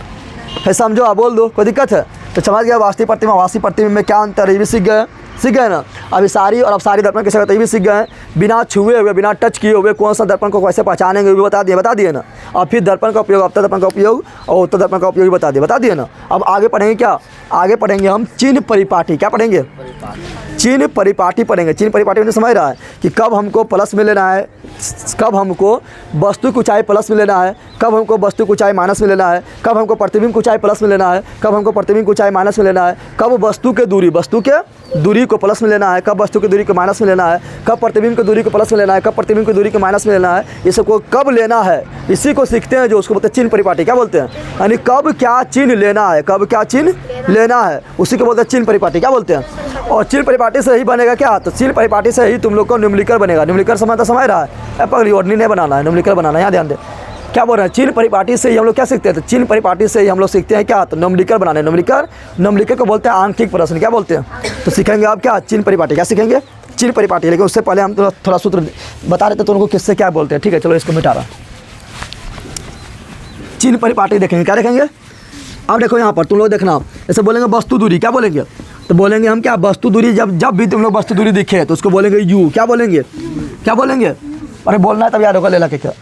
फिर समझो, आप बोल दो, कोई दिक्कत है। तो समझ गया वास्तविक प्रतिबिंब अवास्तविक प्रतिबिंब में क्या अंतर है, ये भी सीख गए ना। अभी सारी और अब सारी दर्पण कैसे होता है ये भी सीख गए। बिना छुए हुए, बिना टच किए हुए कौन सा दर्पण को कैसे पहचानेंगे भी बता दिए ना। और फिर दर्पण का उपयोग, अवतल दर्पण का उपयोग और उत्तल दर्पण का उपयोग भी बता दिए ना। अब आगे पढ़ेंगे क्या, आगे पढ़ेंगे हम चिन्ह परिपाटी। क्या पढ़ेंगे, चिन्ह परिपाटी पढ़ेंगे। चिन्ह परिपाटी में समझ रहा है कि कब हमको प्लस में लेना है, कब हमको वस्तु की ऊंचाई प्लस में लेना है, कब हमको वस्तु की ऊंचाई माइनस में लेना है, कब हमको प्रतिबिंब की ऊंचाई प्लस में लेना है, कब हमको प्रतिबिंब की ऊंचाई माइनस में लेना है, कब वस्तु के दूरी को प्लस में लेना है, कब वस्तु की दूरी को माइनस में लेना है, कब प्रतिबिंब की दूरी को प्लस में लेना है, कब प्रतिबिंब की दूरी को माइनस में लेना है। ये सबको कब लेना है, इसी को सीखते हैं, जो उसको बोलते हैं चिन्ह परिपाटी। क्या बोलते हैं, यानी कब क्या चिन्ह लेना है, उसी को बोलते हैं चिन्ह परिपाटी। क्या बोलते हैं, और चिन्ह परिपाटी से ही बनेगा क्या, तो चिन्ह परिपाटी से ही तुम लोग को न्यूमेरिकल बनेगा। न्यूमेरिकल समझ रहा है, पगली ओढ़नी नहीं बनाना है, न्यूमेरिकल बनाना है। यहाँ ध्यान दे, क्या बोल रहे हैं, चिन्ह परिपाटी से ही हम लोग क्या सीखते हैं, तो चिन्ह परिपाटी से ही हम लोग सीखते हैं क्या, तो न्यूमेरिकल बनाने। न्यूमेरिकल को बोलते हैं आंशिक प्रश्न। क्या बोलते हैं, तो सीखेंगे आप क्या, चिन्ह परिपाटी। क्या सीखेंगे, चिन्ह परिपाटी। लेकिन उससे पहले हम थोड़ा सूत्र बता रहे थे, तो उनको किससे क्या बोलते हैं, ठीक है। चलो इसको मिटा रहा, चिन्ह परिपाटी देखेंगे। क्या देखेंगे, अब देखो यहाँ पर तुम लोग देखना, ऐसे बोलेंगे वस्तु दूरी। क्या बोलेंगे, तो बोलेंगे हम क्या, वस्तु दूरी। जब भी तुम लोग वस्तु दूरी दिखे तो उसको बोलेंगे यू। क्या बोलेंगे, अरे बोलना है तब याद होगा, ले ला के क्या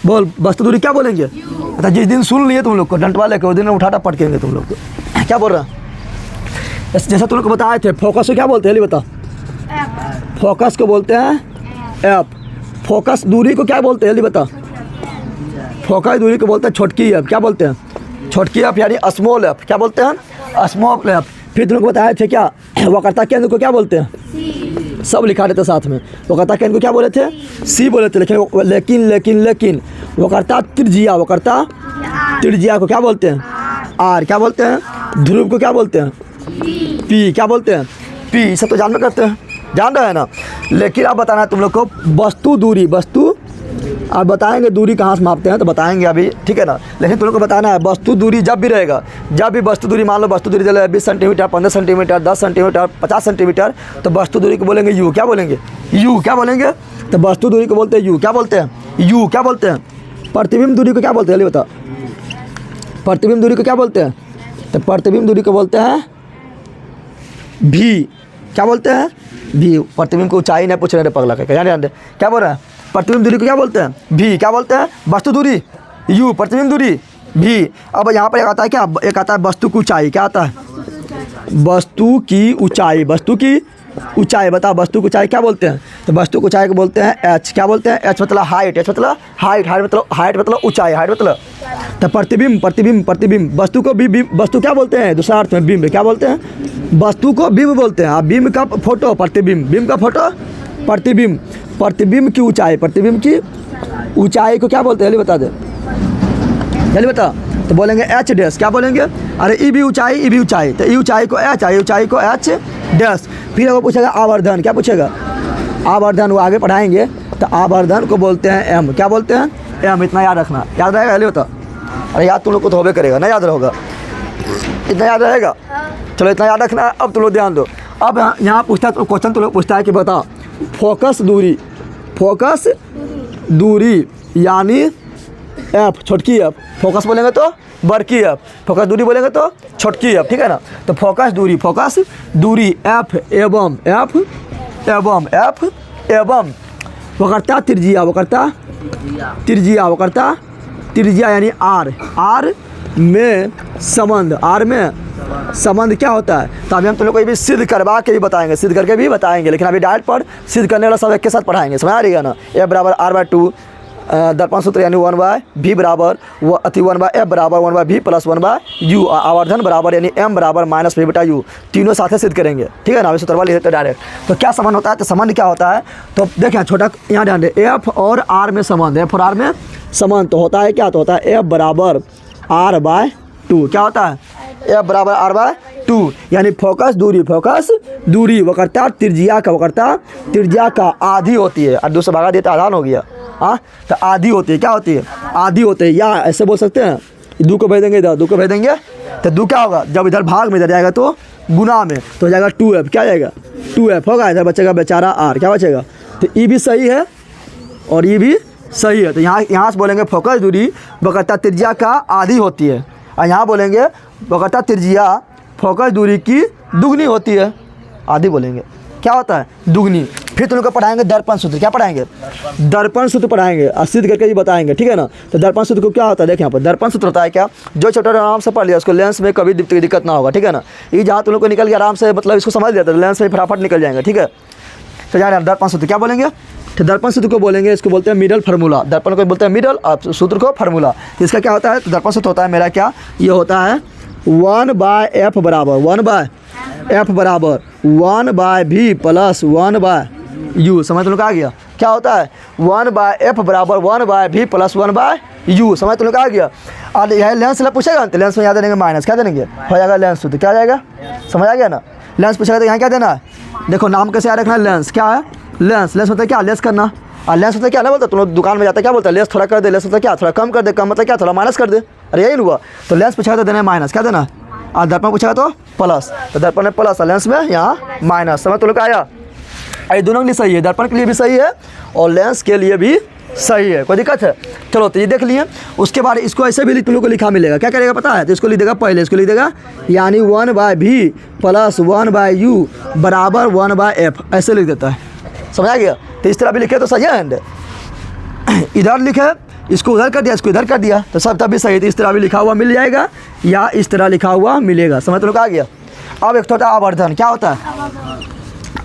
बोल, वस्तु दूरी क्या बोलेंगे। अच्छा, जिस दिन सुन लिए तुम लोग को डंटवा लेके, उस दिन उठाटा पटकेंगे तुम लोग को। क्या बोल रहा है, जैसा तुम लोग को बताए थे, फोकस को क्या बोलते हैं, बता। फोकस को बोलते हैं एफ। फोकस दूरी को क्या बोलते हैं, बता। फोकस दूरी को बोलते हैं छोटकी एफ। क्या बोलते हैं, छोटकी एफ यानी स्मॉल एफ। क्या बोलते हैं, स्मॉल एफ। फिर तुम लोग को बताए थे क्या, वक्रता केंद्र को क्या बोलते हैं, सब लिखा रहते साथ में। वक्रता केंद्र को क्या बोले थे, सी बोले थे। लेकिन वक्रता त्रिज्या को क्या बोलते हैं, आर। क्या बोलते हैं, ध्रुव को क्या बोलते हैं, पी। क्या बोलते हैं, पी। सब तो जान रहे हैं ना। लेकिन अब बताना है तुम लोग को वस्तु दूरी। आप बताएंगे दूरी कहाँ से मापते हैं, तो बताएंगे अभी, ठीक है ना। लेकिन तुम लोग को बताना है वस्तु दूरी जब भी रहेगा, जब भी वस्तु दूरी, मान लो वस्तु दूरी चले 20 सेंटीमीटर, 15 सेंटीमीटर, 10 सेंटीमीटर, 50 सेंटीमीटर, तो वस्तु दूरी को बोलेंगे यू। क्या बोलेंगे, तो वस्तु दूरी को बोलते हैं यू। क्या बोलते हैं, प्रतिबिंब दूरी को क्या बोलते हैं, बता। प्रतिबिंब दूरी को क्या बोलते हैं, तो प्रतिबिंब दूरी को बोलते हैं भी। क्या बोलते हैं, भी। प्रतिबिंब को ऊंचाई नहीं पूछ रहे पगला के, ध्यान दे। क्या बोल रहे हैं, प्रतिबिंब दूरी को क्या बोलते हैं, भी। क्या बोलते हैं, वस्तु दूरी यू, प्रतिबिंब दूरी भी। अब यहाँ पर एक आता है क्या, एक आता है वस्तु की ऊंचाई। क्या आता है, वस्तु की ऊंचाई। बता, वस्तु की ऊंचाई क्या बोलते हैं, तो वस्तु की ऊंचाई को बोलते हैं एच। क्या बोलते हैं, एच मतलब हाइट। हाइट मतलब ऊंचाई। तो प्रतिबिंब। वस्तु को वस्तु क्या बोलते हैं, दूसरा अर्थ में बिंब। क्या बोलते हैं, वस्तु को बिंब बोलते हैं। बिंब का फोटो प्रतिबिंब, बिंब का फोटो प्रतिबिंब। प्रतिबिंब की ऊंचाई को क्या बोलते हैं, जल्दी बता दे, जल्दी बता। तो बोलेंगे एच डैश। क्या बोलेंगे, अरे ई भी ऊंचाई। तो ई ऊंचाई को एच, डैश। फिर वो पूछेगा आवर्धन, क्या पूछेगा आवर्धन, वो आगे पढ़ाएंगे। तो आवर्धन को बोलते हैं एम, क्या बोलते हैं एम। इतना याद रखना, याद रहेगा पहले होता, अरे याद तुम लोग को तो होबे करेगा ना, याद रहोगा, इतना याद रहेगा। चलो इतना याद रखना। अब तुम लोग ध्यान दो। अब यहाँ पूछता है तो क्वेश्चन तुम लोग पूछता है कि बता फोकस दूरी, फोकस दूरी यानी एफ, छोटकी एफ। फोकस बोलेंगे तो बड़की एफ, फोकस दूरी बोलेंगे तो छोटकी एफ, ठीक है ना। तो फोकस दूरी एफ एवं वो करता त्रिज्या, वो करता त्रिज्या यानी आर में संबंध क्या होता है। तो अभी हम तुम लोग को ये भी सिद्ध करवा के भी बताएंगे, सिद्ध करके भी बताएंगे, लेकिन अभी डायरेक्ट पर सिद्ध करने वाला सब एक के साथ पढ़ाएंगे, समझ आ रही है ना। ए बराबर r/2 दर्पण सूत्र यानी 1/v बराबर 1/f बराबर 1/v प्लस 1/u, आवर्धन बराबर यानी m बराबर -v/u, तीनों साथ सिद्ध करेंगे, ठीक है ना। अभी सूत्र वाले लेते डायरेक्ट। तो क्या संबंध होता है, तो संबंध क्या होता है, तो देखें छोटा यहाँ ध्यान दें, एफ और आर में संबंध, एफ और आर में संबंध तो होता है क्या, तो होता है एफ बराबर r/2, क्या होता है एफ बराबर r/2 यानी फोकस दूरी वो करता त्रिज्या का आधी होती है, और दूसरा भागा देता आधान हो गया। हाँ, तो आधी होती है, क्या होती है आधी होती है, या ऐसे बोल सकते हैं दो को भेज देंगे इधर, दो को भेज देंगे तो दो क्या होगा, जब इधर भाग में इधर जाएगा तो गुना में, तो हो जाएगा 2f, क्या जाएगा 2f होगा, इधर बचेगा बेचारा r, क्या बचेगा। तो ये भी सही है और ये भी सही है। तो यहाँ से बोलेंगे फोकस दूरी बकरता त्रिज्या का आधी होती है, और यहाँ बोलेंगे बकरता त्रिज्या फोकस दूरी की दुगनी होती है, आधी बोलेंगे क्या होता है दुगनी। फिर तुम लोग को पढ़ाएंगे दर्पण सूत्र, क्या पढ़ाएंगे दर्पण सूत्र पढ़ाएंगे, और सिद्ध करके भी बताएंगे, ठीक है ना। तो दर्पण सूत्र को क्या होता है, देखिए यहाँ पर दर्पण सूत्र होता है क्या, जो चैप्टर आराम से पढ़ लिया उसको लेंस में कभी दिक्कत ना होगा, ठीक है ना। ये जहाँ तुम लोग को निकल गया आराम से, मतलब इसको समझ लिया तो लेंस में फटाफट निकल जाएंगे, ठीक है। तो यहाँ दर्पण सूत्र क्या बोलेंगे, तो दर्पण सूत्र को बोलेंगे, इसको बोलते हैं मिडल फार्मूला, दर्पण को बोलते हैं मिडल और सूत्र को फार्मूला। तो इसका क्या होता है, तो दर्पण सूत्र होता है मेरा क्या, ये होता है 1/f बराबर 1/v प्लस 1/u, समझ लोग आ गया। क्या होता है 1/f बराबर 1/v प्लस 1/u, समझ लोग आ गया। और यह लेंस से पूछेगा तो लेंस में याद देंगे माइनस, क्या देंगे हो जाएगा लेंस सूत्र, क्या जाएगा समझ आ गया ना। लेंस पूछेगा तो यहाँ क्या देना है, देखो नाम कैसे याद रखना है, लेंस क्या है, लेंस होता है क्या, लेस करना। और लेंस होता है क्या ना, बोलता तुम लोग दुकान में जाता है क्या बोलता है, लेस थोड़ा कर दे, लेस होता है क्या थोड़ा कम कर दे, कम मतलब क्या थोड़ा माइनस कर दे, अरे यही हुआ। तो लेंस पूछेगा तो देना है माइनस, क्या देना, और दर्पण पूछेगा तो प्लस, तो दर्पण में प्लस और लेंस में यहाँ माइनस, समझ तुम लोग आया। ये दोनों के लिए सही है, दर्पण के लिए भी सही है और लेंस के लिए भी सही है, कोई दिक्कत है। चलो तो ये देख लिए। उसके बाद इसको ऐसे भी तुम लोग को लिखा मिलेगा, क्या करेगा पता है, तो इसको लिख देगा पहले, इसको लिख देगा यानी 1/v प्लस 1/u बराबर 1/f, ऐसे लिख देता है, समझ आ गया। तो इस तरह भी लिखे तो सही है, इधर लिखे इसको उधर कर दिया, इसको इधर कर दिया तो सब तब भी सही है। तो इस तरह भी लिखा हुआ मिल जाएगा या इस तरह लिखा हुआ मिलेगा, समझ तो लोग आ गया। अब एक तो होता है आवर्धन, क्या होता है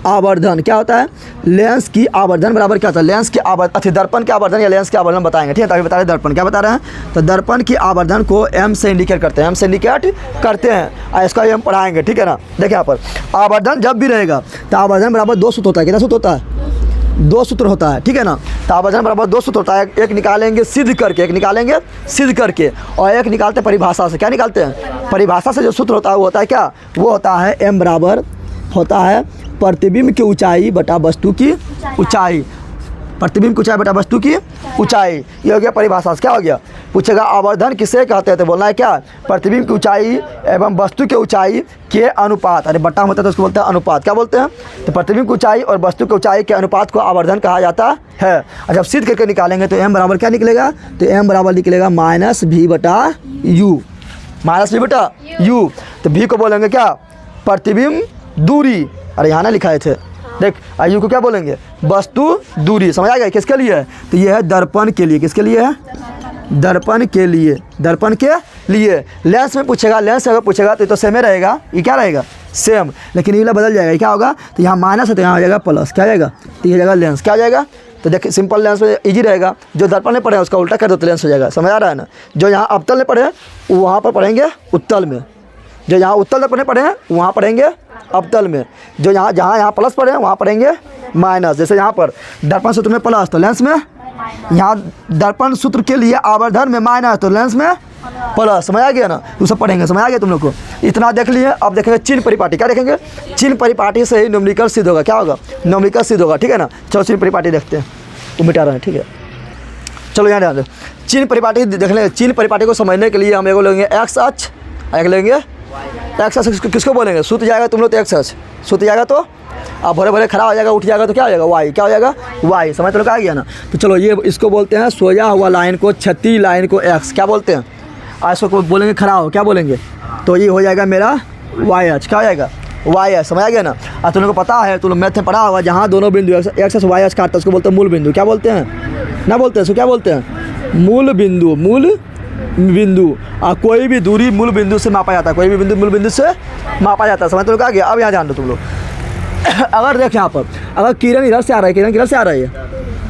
आवर्धन, क्या होता है लेंस की आवर्धन बराबर क्या होता है, लेंस की आवर्धन अच्छी दर्पण के आवर्धन या लेंस के आवर्धन बताएंगे, ठीक है। तभी बता रहे हैं दर्पण क्या बता रहे हैं, तो दर्पण की आवर्धन को m से इंडिकेट करते हैं, m से इंडिकेट करते हैं, और इसका हम पढ़ाएंगे, ठीक है ना। देखिए यहाँ पर आवर्धन जब भी रहेगा तो आवर्धन बराबर 2 सूत्र होता है, कितना सूत्र होता है 2 सूत्र होता है, ठीक है ना। तो आवर्धन बराबर 2 सूत्र होता है, एक निकालेंगे सिद्ध करके, एक निकालेंगे सिद्ध करके, और एक निकालते हैं परिभाषा से, क्या निकालते हैं परिभाषा से। जो सूत्र होता है वो होता है क्या, वो होता है m बराबर होता है प्रतिबिंब की ऊंचाई बटा वस्तु की ऊंचाई, प्रतिबिंब की ऊंचाई बटा वस्तु की ऊंचाई, ये हो गया परिभाषा। क्या हो गया, पूछेगा आवर्धन किसे कहते हैं, तो बोलना है क्या प्रतिबिंब की ऊंचाई एवं वस्तु की ऊंचाई के अनुपात, अरे बट्टा होता है तो उसको बोलते हैं अनुपात, क्या बोलते हैं, तो प्रतिबिंब की ऊंचाई और वस्तु की ऊंचाई के अनुपात को आवर्धन कहा जाता है। और जब सिद्ध करके निकालेंगे तो m बराबर क्या निकलेगा, तो m बराबर निकलेगा -v/u, -v/u। तो v को बोलेंगे क्या प्रतिबिंब दूरी, अरे यहाँ ना लिखाए थे देख, आयु को क्या बोलेंगे वस्तु दूरी, समझ आ गया किसके लिए है, तो ये है दर्पण के लिए, किसके लिए है दर्पण के लिए, दर्पण के लिए। लेंस में पूछेगा, लेंस अगर पूछेगा तो सेम ही रहेगा, ये क्या रहेगा सेम, लेकिन ये बदल जाएगा, क्या होगा, तो यहाँ माइनस है तो यहाँ हो जाएगा प्लस, क्या जाएगा, तो ये जाएगा लेंस, क्या हो जाएगा, तो देखिए सिंपल लेंस में इजी रहेगा, जो दर्पण में पढ़े उसका उल्टा कर दो तो लेंस हो जाएगा, समझ आ रहा है ना। जो यहाँ अवतल में पढ़े वहाँ पर पढ़ेंगे उत्तल में, जो यहाँ उत्तल दर्पण पढ़े हैं वहाँ पढ़ेंगे अवतल में, जो यहाँ प्लस पढ़े हैं वहाँ पढ़ेंगे माइनस। जैसे यहाँ पर दर्पण सूत्र में प्लस तो लेंस में, यहाँ दर्पण सूत्र के लिए आवर्धन में माइनस तो लेंस में प्लस। समझ आ गया ना, तो सब पढ़ेंगे, समझ आ गया तुम लोग को। इतना देख लिए। अब देखेंगे चिन्ह परिपाटी। क्या देखेंगे? चिन्ह परिपाटी से ही न्यूमेरिकल सिद्ध होगा। क्या होगा? न्यूमेरिकल सिद्ध होगा। ठीक है ना। चलो चिन्ह परिपाटी देखते हैं, वो मिटा रहे हैं। ठीक है, चलो यहाँ ध्यान दो। चिन्ह परिपाटी देख लेंगे। चिन्ह परिपाटी को समझने के लिए हम एगो लेंगे एक्स अक्ष, एक लेंगे एक्स अक्ष। किसको बोलेंगे? सूत्र जाएगा तुम लोग तो एक्स अक्ष, सूत्र जाएगा तो अब भरे भरे खड़ा हो जाएगा, उठ जाएगा तो क्या हो जाएगा? वाई। क्या हो जाएगा? वाई। समझ तो लोग आ गया ना। तो चलो ये इसको बोलते हैं सोया हुआ लाइन को, छती लाइन को एक्स क्या बोलते हैं? आज इसको बोलेंगे खड़ा हो, क्या बोलेंगे? तो ये हो जाएगा मेरा वाई अक्ष। क्या हो जाएगा? वाई अक्ष। समझ आ गया ना। अब तुम लोग को पता है, तुम लोग मैथ में पढ़ा होगा, जहाँ दोनों बिंदु एक्स अक्ष वाई अक्ष काटते हैं उसको बोलते हैं मूल बिंदु। क्या बोलते हैं? ना बोलते हैं उसको क्या बोलते हैं? मूल बिंदु। मूल बिंदु। कोई भी दूरी मूल बिंदु से मापा जाता है, कोई भी बिंदु मूल बिंदु से मापा जाता है। समझ तो लोग आ गया। अब यहाँ ध्यान दो तुम लोग। अगर देख यहाँ पर, अगर किरण इधर से आ रहा है, किरण किधर से आ रही है?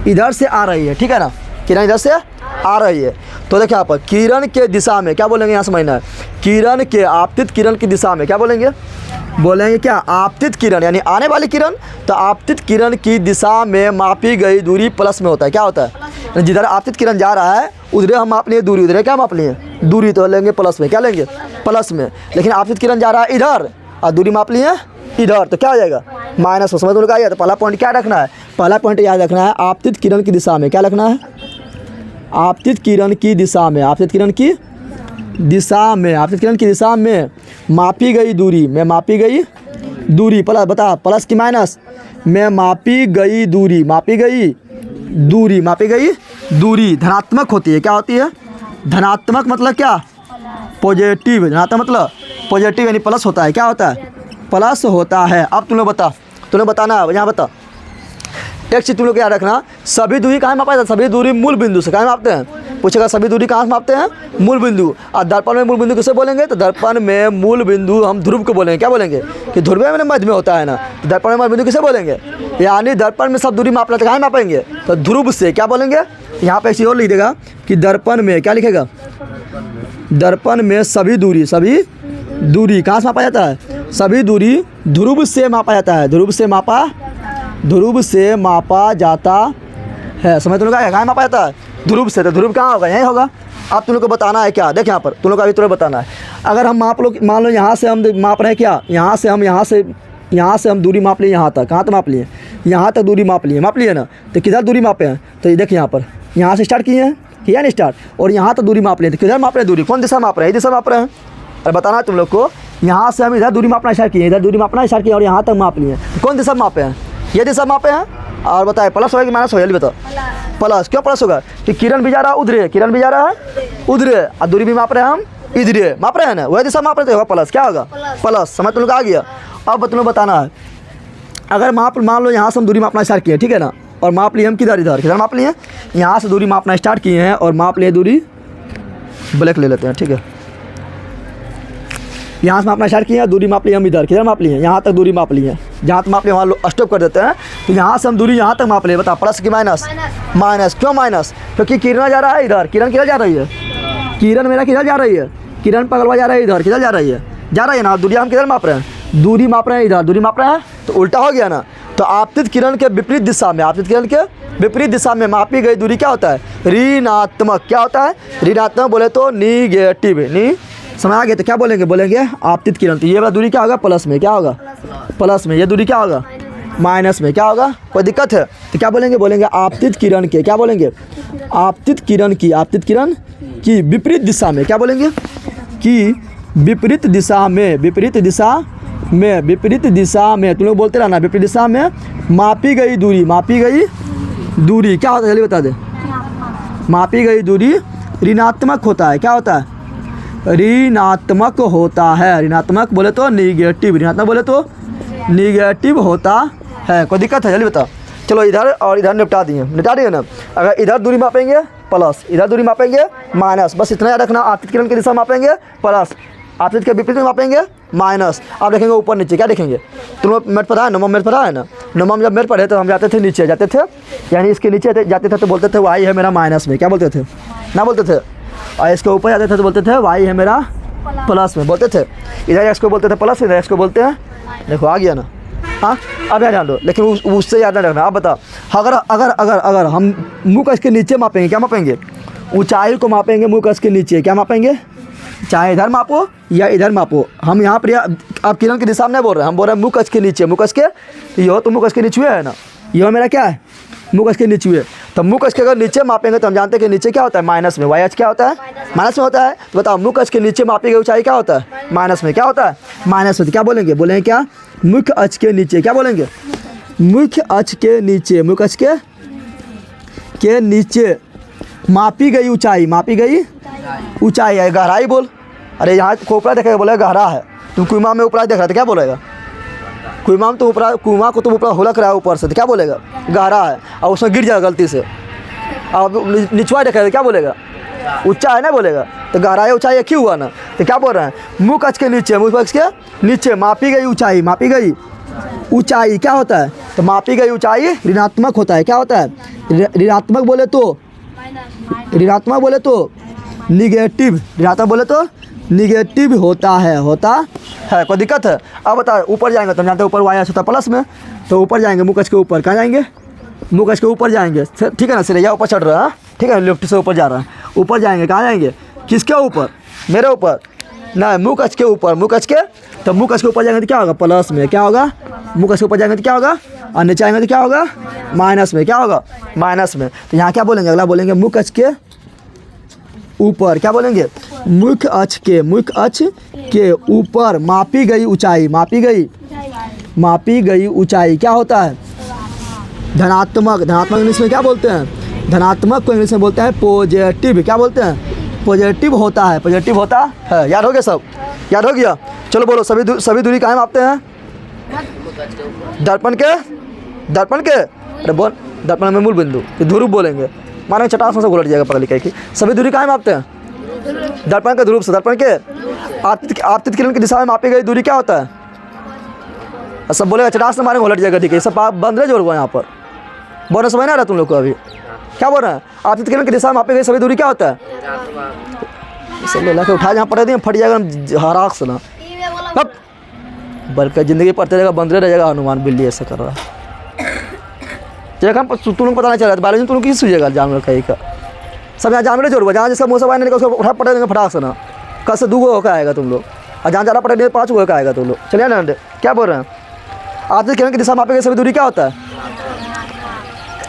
इधर से आ रही है। ठीक है ना, किरण इधर से आ रही है। तो देखिए यहाँ पर किरण के दिशा में क्या बोलेंगे? यहाँ समझना है। किरण के आपतित किरण की दिशा में क्या बोलेंगे? बोलेंगे क्या? आपतित किरण, यानी आने वाली किरण। तो आपतित किरण की दिशा में मापी गई दूरी प्लस में होता है। क्या होता है? जिधर आपतित किरण जा रहा है उधर हम माप लिए दूरी, उधर क्या माप लिए? दूरी। तो लेंगे प्लस में। क्या लेंगे? प्लस में। लेकिन आपतित किरण जा रहा है इधर और दूरी माप लिए इधर, तो क्या हो जाएगा? माइनस। समझ में आ गया। तो पहला पॉइंट क्या रखना है? पहला पॉइंट याद रखना है, आपतित किरण की दिशा में। क्या रखना है? आपतित किरण की दिशा में। आपतित किरण की दिशा में, आपतित किरण की दिशा में मापी गई दूरी, में मापी गई दूरी प्लस, बता प्लस की माइनस? में मापी गई दूरी, मापी गई दूरी, मापी गई दूरी धनात्मक होती है। क्या होती है? धनात्मक मतलब क्या? पॉजिटिव। धनात्मक मतलब पॉजिटिव, यानी प्लस होता है। क्या होता है? प्लस होता है। अब तुम लोग बता, तुम्हें बताना है यहाँ बता। एक चीज़ तुम लोग याद रखना, सभी दूरी कहाँ मापा जाता है? सभी दूरी मूल बिंदु से। कहाँ मापते हैं? पूछेगा सभी दूरी कहाँ से मापते हैं? मूल बिंदु। और दर्पण में मूल बिंदु किसे बोलेंगे? तो दर्पण में मूल बिंदु हम ध्रुव को बोलेंगे। क्या बोलेंगे? कि ध्रुव में मध्य में होता है ना, तो दर्पण में मूल बिंदु किसे बोलेंगे? यानी दर्पण में सब दूरी मापना, तो कहाँ मापेंगे? तो ध्रुव से। क्या बोलेंगे? यहाँ पे एक चीज़ और लिख देगा कि दर्पण में, क्या लिखेगा? दर्पण में सभी दूरी, सभी दूरी कहाँ से मापा जाता है? सभी दूरी ध्रुव से मापा जाता है। ध्रुव से मापा, ध्रुव से मापा जाता है। समझ तुम लोग आया? कहाँ मापा जाता है? ध्रुव से। तो ध्रुव कहाँ होगा? यहीं होगा। अब तुम लोग को बताना है क्या? देख यहाँ पर तुम लोग को अभी तुरंत बताना है। अगर हम मान लो यहाँ से हम माप रहे हैं, क्या यहाँ से हम दूरी माप लिए यहाँ तक। कहाँ तक माप लिए? यहाँ तक दूरी माप लिए ना। तो किधर दूरी मापे हैं? तो ये देखिए यहाँ पर, यहाँ से स्टार्ट किए हैं, किया नहीं स्टार्ट, और यहाँ तक दूरी माप लिए। तो किधर माप रहे हैं दूरी? कौन दिशा माप रहे हैं? ये दिशा माप रहे हैं। और बताना है तुम लोग को, यहाँ से हम इधर दूरी मापना स्टार्ट किए, इधर दूरी मापना स्टार्ट किया और यहाँ तक माप लिए। तो कौन दिशा मापे हैं? ये दिशा मापे हैं। और बताए प्लस होगा कि माइनस होगा? जल्दी बताओ। प्लस। क्यों प्लस होगा? कि किरण भी जा रहा है उधरे, किरण भी जा रहा है उधरे, और दूरी भी माप रहे हैं हम इधरे, माप रहे हैं ना, वही दिशा माप रहे थे, होगा प्लस। क्या होगा? प्लस। समझ तुम लोग आ गया। अब तुम लोग बताना है, अगर मान लो यहाँ से हम दूरी मापना स्टार्ट किए, ठीक है ना, और माप लिए हम किधर? किधर माप लिए? यहाँ से दूरी मापना स्टार्ट किए हैं और माप लिए दूरी, ब्लैक ले लेते हैं, ठीक है। यहाँ से मापना स्टार्ट किया, दूरी माप ली हम इधर, किधर माप लिए? यहाँ तक दूरी माप ली है। जहाँ तक माप लिए वहाँ स्टॉप कर देते हैं। तो यहाँ से हम दूरी यहाँ तक माप लिए। बता प्लस की माइनस? माइनस। क्यों माइनस? क्योंकि किरण जा रहा है इधर। किरण किधर जा रही है? किरण मेरा किधर जा रही है? किरण पगलवा जा रहा है इधर। किधर जा रही है? जा रही है ना। दूरी हम किधर माप रहे हैं? दूरी माप रहे हैं इधर, दूरी माप रहे हैं, तो उल्टा हो गया ना। तो आपतित किरण के विपरीत दिशा में, आपतित किरण के विपरीत दिशा में मापी गई दूरी क्या होता है? ऋणात्मक। क्या होता है? ऋणात्मक बोले तो निगेटिव। नी समझ आ गया? तो क्या बोलेंगे? बोलेंगे आपतित किरण। तो ये वाला दूरी क्या होगा? प्लस में। क्या होगा? प्लस में। ये दूरी क्या होगा? माइनस में। क्या होगा? कोई दिक्कत है? तो क्या बोलेंगे? बोलेंगे आपतित किरण के, क्या बोलेंगे? आपतित किरण की, आपतित किरण की विपरीत दिशा में। क्या बोलेंगे? कि विपरीत दिशा में, विपरीत दिशा में, विपरीत दिशा में। तुम लोग बोलते रहना, विपरीत दिशा में मापी गई दूरी, मापी गई दूरी क्या होता है? जल्दी बता दे। मापी गई दूरी ऋणात्मक होता है। क्या होता है? ऋणात्मक होता है। ऋणात्मक बोले तो निगेटिव, ऋणात्मक बोले तो निगेटिव होता है। कोई दिक्कत है? जल्दी बता। चलो इधर और इधर निपटा दिए ना। अगर इधर दूरी मापेंगे प्लस, इधर दूरी मापेंगे माइनस, बस इतना याद रखना। आपतित किरण की दिशा मापेंगे प्लस, आपतित के विपरीत मापेंगे माइनस। आप देखेंगे ऊपर नीचे, क्या देखेंगे? तुम मेट पढ़ा है, नवम मेट पढ़ा है ना। नवम जब मेट पढ़े तो हम जाते थे नीचे, जाते थे यानी इसके नीचे जाते थे तो बोलते थे वाई है मेरा माइनस में। क्या बोलते थे? ना बोलते थे। और इसके ऊपर जाते थे तो बोलते थे वाई है मेरा प्लस में, बोलते थे। इधर एक्स को बोलते थे प्लस, इधर एक्स को बोलते हैं, देखो आ गया ना। हाँ अब याद दो, लेकिन उससे याद नहीं रखना। आप बता, अगर हम मुँह का इसके नीचे मापेंगे, क्या मापेंगे? ऊंचाई को मापेंगे मुँह कस के नीचे, क्या मापेंगे, चाहे इधर मापो या इधर मापो। हम यहाँ पर आप किरण की दिशा में नहीं बोल रहे हैं, हम बोल रहे हैं मुँह कस के नीचे, मुँह कस के, तो यह तो मुँह कस के नीचे है ना, यह मेरा क्या है, मुँह कस के नीचे है। तो मुँह कस के अगर नीचे मापेंगे तो हम जानते हैं कि नीचे क्या होता है, माइनस में, वाई एच क्या होता है, माइनस में होता है। तो बताओ मुँह कस के नीचे मापी गई ऊंचाई क्या होता है, माइनस में, क्या होता है, माइनस में। तो क्या बोलेंगे, बोलेंगे क्या, मुख्य अक्ष के नीचे, क्या बोलेंगे, मुख्य अक्ष के नीचे, मुख्य अक्ष के नीचे मापी गई ऊंचाई, मापी गई ऊंचाई है, गहराई बोल। अरे यहाँ खोपड़ा देखेगा बोलेगा गहरा है, तुम कुआं में ऊपर देख रहा था क्या बोलेगा, कुआं में तो ऊपर, कुआं को तुम ऊपर होलक रहा है ऊपर से, तो क्या बोलेगा, गहरा है, और उसमें गिर जाएगा गलती से। अब निचवा देखेगा क्या बोलेगा, ऊंचा है ना बोलेगा, तो गहराई ऊंचाई एक ही हुआ ना। तो क्या बोल रहे हैं, मुँह कक्ष के नीचे, मुँह कक्ष के नीचे मापी गई ऊंचाई, मापी गई ऊंचाई क्या होता है, तो मापी गई ऊंचाई ऋणात्मक होता है, क्या होता है, ऋणात्मक बोले तो, ऋणात्मक बोले तो निगेटिव, ऋणात्मक बोले तो निगेटिव होता है, होता है। कोई दिक्कत है। अब बताओ ऊपर जाएंगे तो हम जानते हैं ऊपर वाई एच होता है प्लस में, तो ऊपर जाएंगे मुँह कक्ष के ऊपर, कहाँ जाएंगे, मुँह कक्ष के ऊपर जाएंगे, ठीक है ना, सिरे या ऊपर चढ़ रहा है, ठीक है, लेफ्ट से ऊपर जा रहा है, ऊपर जाएंगे, कहाँ जाएंगे, किसके ऊपर, मेरे ऊपर ना, मुँह कक्ष के ऊपर, मुँह कक्ष के, तो मुँह कक्ष के ऊपर जाएंगे तो क्या होगा, प्लस में, क्या होगा, मुँह कक्ष के ऊपर जाएंगे तो क्या होगा, और नीचे आएंगे तो क्या होगा, माइनस में, क्या होगा, माइनस में। तो यहाँ क्या बोलेंगे, अगला बोलेंगे मुख्य अक्ष के ऊपर, क्या बोलेंगे, मुख्य अक्ष के, मुख्य अक्ष के ऊपर मापी गई ऊंचाई, मापी गई ऊंचाई क्या होता है, धनात्मक, धनात्मक इंग्लिश में क्या बोलते हैं, धनात्मक को इंग्लिश में बोलते हैं पॉजिटिव, क्या बोलते हैं, पॉजिटिव होता है, पॉजिटिव होता है। याद हो गया सब, याद हो गया। चलो बोलो, सभी दूरी कहाँ मापते हैं, दर्पण के, दर्पण के, अरे बोल, दर्पण में मूल बिंदु, ध्रुव बोलेंगे, मानो चटास में से घुलट जाएगा पकड़ लिखा की। सभी दूरी कहाँ मापते हैं, दर्पण के ध्रुव से, दर्पण के आपतित किरण की दिशा में मापी गई दूरी क्या होता है, सब बोलेगा चटास से मारे घुलट जाएगा, ठीक है, सब बंद रहे जोड़ यहाँ पर, बोलना समझ ना रहा तुम लोग को, अभी क्या बोल रहे हैं, आपतित किरण की दिशा में मापी गई सभी दूरी क्या होता है, सब ला के उठा जहाँ पड़े थे फट जाएगा हराक से ना, बल्कि ज़िंदगी पढ़ते रहेगा, बंद रहेगा, हनुमान बिल्ली ऐसा कर रहा है। जगह तुम लोग पता नहीं चल रहा है, बायोलॉजी तुम लोग किस सुझेगा, जानवर कहीं का, सब यहाँ जानवर जोड़ेगा, जहाँ जिसका मुँह से बाहर निकल उसको उठा पड़े देंगे फटाक से ना, कल से 2 गो होकर आएगा तुम लोग, और जहाँ ज़्यादा पड़े 5 गो होकर आएगा तुम लोग। चलिए ना, क्या बोल रहे हैं, आपतित किरण की दिशा मापी गई सभी दूरी क्या होता है,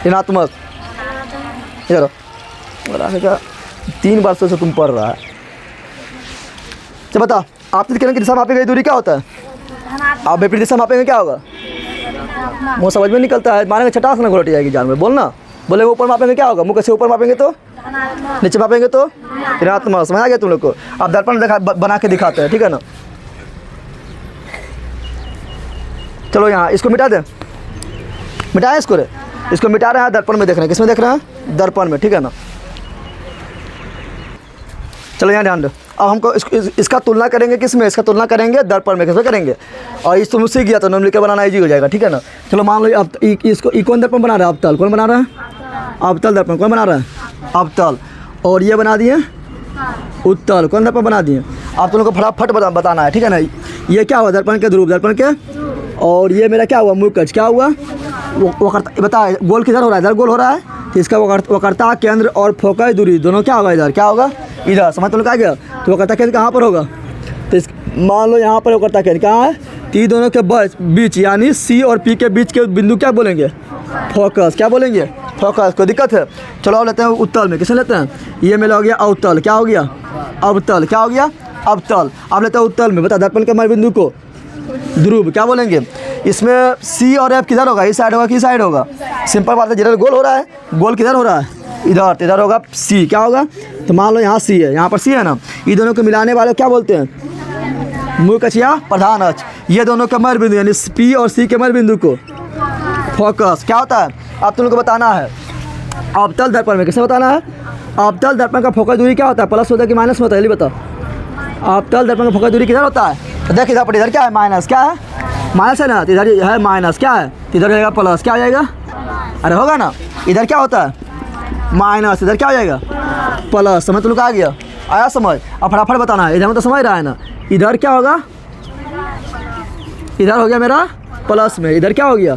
ऋणात्मक। इधर क्या 3 बार से तुम पढ़ रहा है, चल बता, आपतित किरण की दिशा मापी गई दूरी क्या होता है, आप विपरीत दिशा मापेंगे क्या होगा, वो समझ में निकलता है, मानेंगे छटास ना घुलट जाएगी जानवर, बोलना, बोले ऊपर मापेंगे क्या होगा, मुँह से ऊपर मापेंगे तो, नीचे मापेंगे तो ऋणात्मक। समझ आ गया तुम लोग को। आप दर्पण बना के दिखाते हैं, ठीक है ना। चलो यहाँ इसको मिटा दें, मिटाएं इसको, रे इसको मिटा रहे हैं, दर्पण में देख रहे हैं, किसमें देख रहे हैं, दर्पण में, ठीक है ना। चलो यहाँ ध्यान दो, अब हमको इसका तुलना करेंगे किसमें, इसका तुलना करेंगे दर्पण में, किसमें करेंगे, और इस तुम सीख गया तो नाम लिख के बनाना ईजी हो जाएगा, ठीक है ना। चलो मान लो अब इसको कौन दर्पण बना रहा है, अवतल, कौन बना रहा है, अवतल दर्पण, कौन बना रहा है, अवतल, और ये बना दिए उत्तल, कौन दर्पण बना दिए। आप तुम लोग को फटाफट बताना है, ठीक है ना। ये क्या हुआ, दर्पण के ध्रुव, दर्पण के, और ये मेरा क्या हुआ, मुख्य अक्ष, क्या हुआ, वो करता, बता गोल किधर हो रहा है, इधर गोल हो रहा है, तो इसका वक्रता केंद्र और फोकस दूरी दोनों क्या होगा, इधर क्या होगा, इधर, समझ तुम लोग आ गया। तो वक्रता केंद्र कहाँ पर होगा, तो इस मान लो यहाँ पर वक्रता केंद्र कहाँ है, ती दोनों के बीच, यानी सी और पी के बीच के बिंदु क्या बोलेंगे, फोकस, क्या बोलेंगे, फोकस। कोई दिक्कत है। चलो अब लेते हैं उत्तल में, किसे लेते हैं, ये मेरा हो गया अवतल, क्या हो गया, अवतल, क्या हो गया, अवतल। अब लेते हैं उत्तल में, बता दर्पण के बिंदु को ध्रुव क्या बोलेंगे। इसमें सी और एफ किधर होगा, इस साइड होगा कि इस साइड होगा, सिंपल बात है, जिधर गोल हो रहा है, गोल किधर हो रहा है, इधर, इधर होगा सी, क्या होगा, तो मान लो यहाँ सी है, यहाँ पर सी है ना, ये दोनों को मिलाने वाले क्या बोलते हैं, मुख्य अक्ष या प्रधान अक्ष। ये दोनों के मध्य बिंदु यानी पी और सी के मध्य बिंदु को फोकस क्या होता है, आप तुम लोग को बताना है। अवतल दर्पण में किसे बताना है, अवतल दर्पण का फोकस दूरी क्या होता है, प्लस होता है कि माइनस में होता है, ये बताओ। अवतल दर्पण का फोकस दूरी किधर होता है, तो देख इधर पर, इधर क्या है, माइनस, क्या है, माइनस है ना, तो इधर है माइनस, क्या है, इधर जाएगा प्लस, क्या हो जाएगा, अरे होगा ना, इधर क्या होता है माइनस, इधर क्या हो जाएगा प्लस। समझ तुम लोग आ गया, आया समझ। अब फटाफट बताना है, इधर में तो समझ रहा है ना, इधर क्या होगा, इधर हो गया मेरा प्लस में, इधर क्या हो गया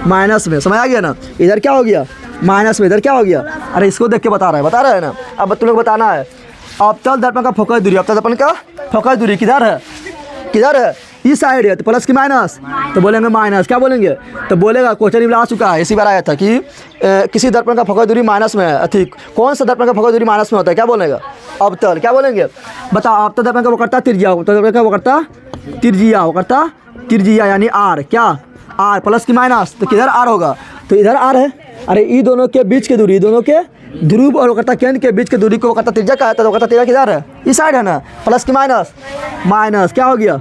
माइनस में, समझ आ गया ना, इधर क्या हो गया माइनस में इधर क्या हो गया, अरे इसको देख के बता रहा है ना। अब तुम लोग बताना है अवतल दर्पण का फोकस दूरी, अवतल दर्पण का फोकस दूरी किधर है, किधर है, इस साइड है, तो प्लस की माइनस, तो बोलेंगे माइनस, क्या बोलेंगे, तो बोलेगा क्वेश्चन में आ चुका है, इसी बार आया था कि किसी दर्पण का फोकस दूरी माइनस में है, ठीक कौन सा दर्पण का फोकस दूरी माइनस में होता है, क्या बोलेगा, अवतल, क्या बोलेंगे, बताओ, अवतल दर्पण का वो करता तिरजिया, अवतल दर्पण का वो करता तिरजिया, वो करता तिरजिया यानी आर, क्या आर प्लस की माइनस, तो किधर आर होगा, तो इधर आर है, अरे ई दोनों के बीच की दूरी, दोनों के ध्रुव और वक्रता केंद्र के बीच की दूरी को वक्रता त्रिज्या कहा जाता है, तो वक्रता त्रिज्या किधर है, इस साइड है ना, प्लस की माइनस, माइनस क्या हो गया,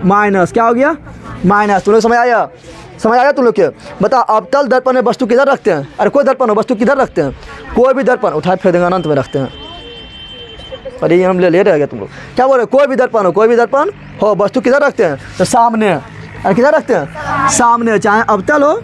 माइनस क्या हो गया, माइनस, तुम लोग समझ आया तुम लोग के, बता अवतल दर्पण में वस्तु किधर रखते हैं, अरे कोई दर्पण हो वस्तु किधर रखते हैं, कोई भी दर्पण उठाए फेर देंगे अनंत में रखते हैं, अरे ये हम ले रहे तुम लोग, क्या बोल रहे, कोई भी दर्पण हो वस्तु किधर रखते हैं, तो सामने, अरे किधर रखते हैं, सामने, चाहे अवतल हो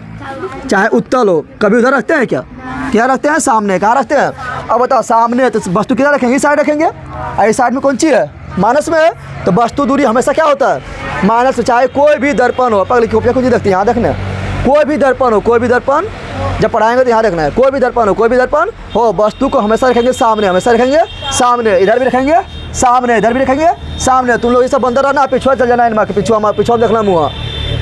चाहे उत्तल हो, कभी उधर रखते हैं क्या रखते हैं, सामने, कहाँ रखते हैं, अब बताओ सामने, तो वस्तु किधर रखेंगे, इस साइड रखेंगे, और इस साइड में कौन सी है, माइनस में है, तो वस्तु दूरी हमेशा क्या होता है, माइनस, चाहे कोई भी दर्पण हो, पगली कॉपियाँ कुछ देखते हैं, यहाँ देखना है, कोई भी दर्पण जब पढ़ाएंगे तो यहाँ देखना है, कोई भी दर्पण हो वस्तु को हमेशा रखेंगे सामने, इधर भी रखेंगे सामने, इधर भी रखेंगे सामने, तुम लोग ये सब बंदर रहना, पिछुआ चल जाना, इनमें पिछुआ देखना मुँह,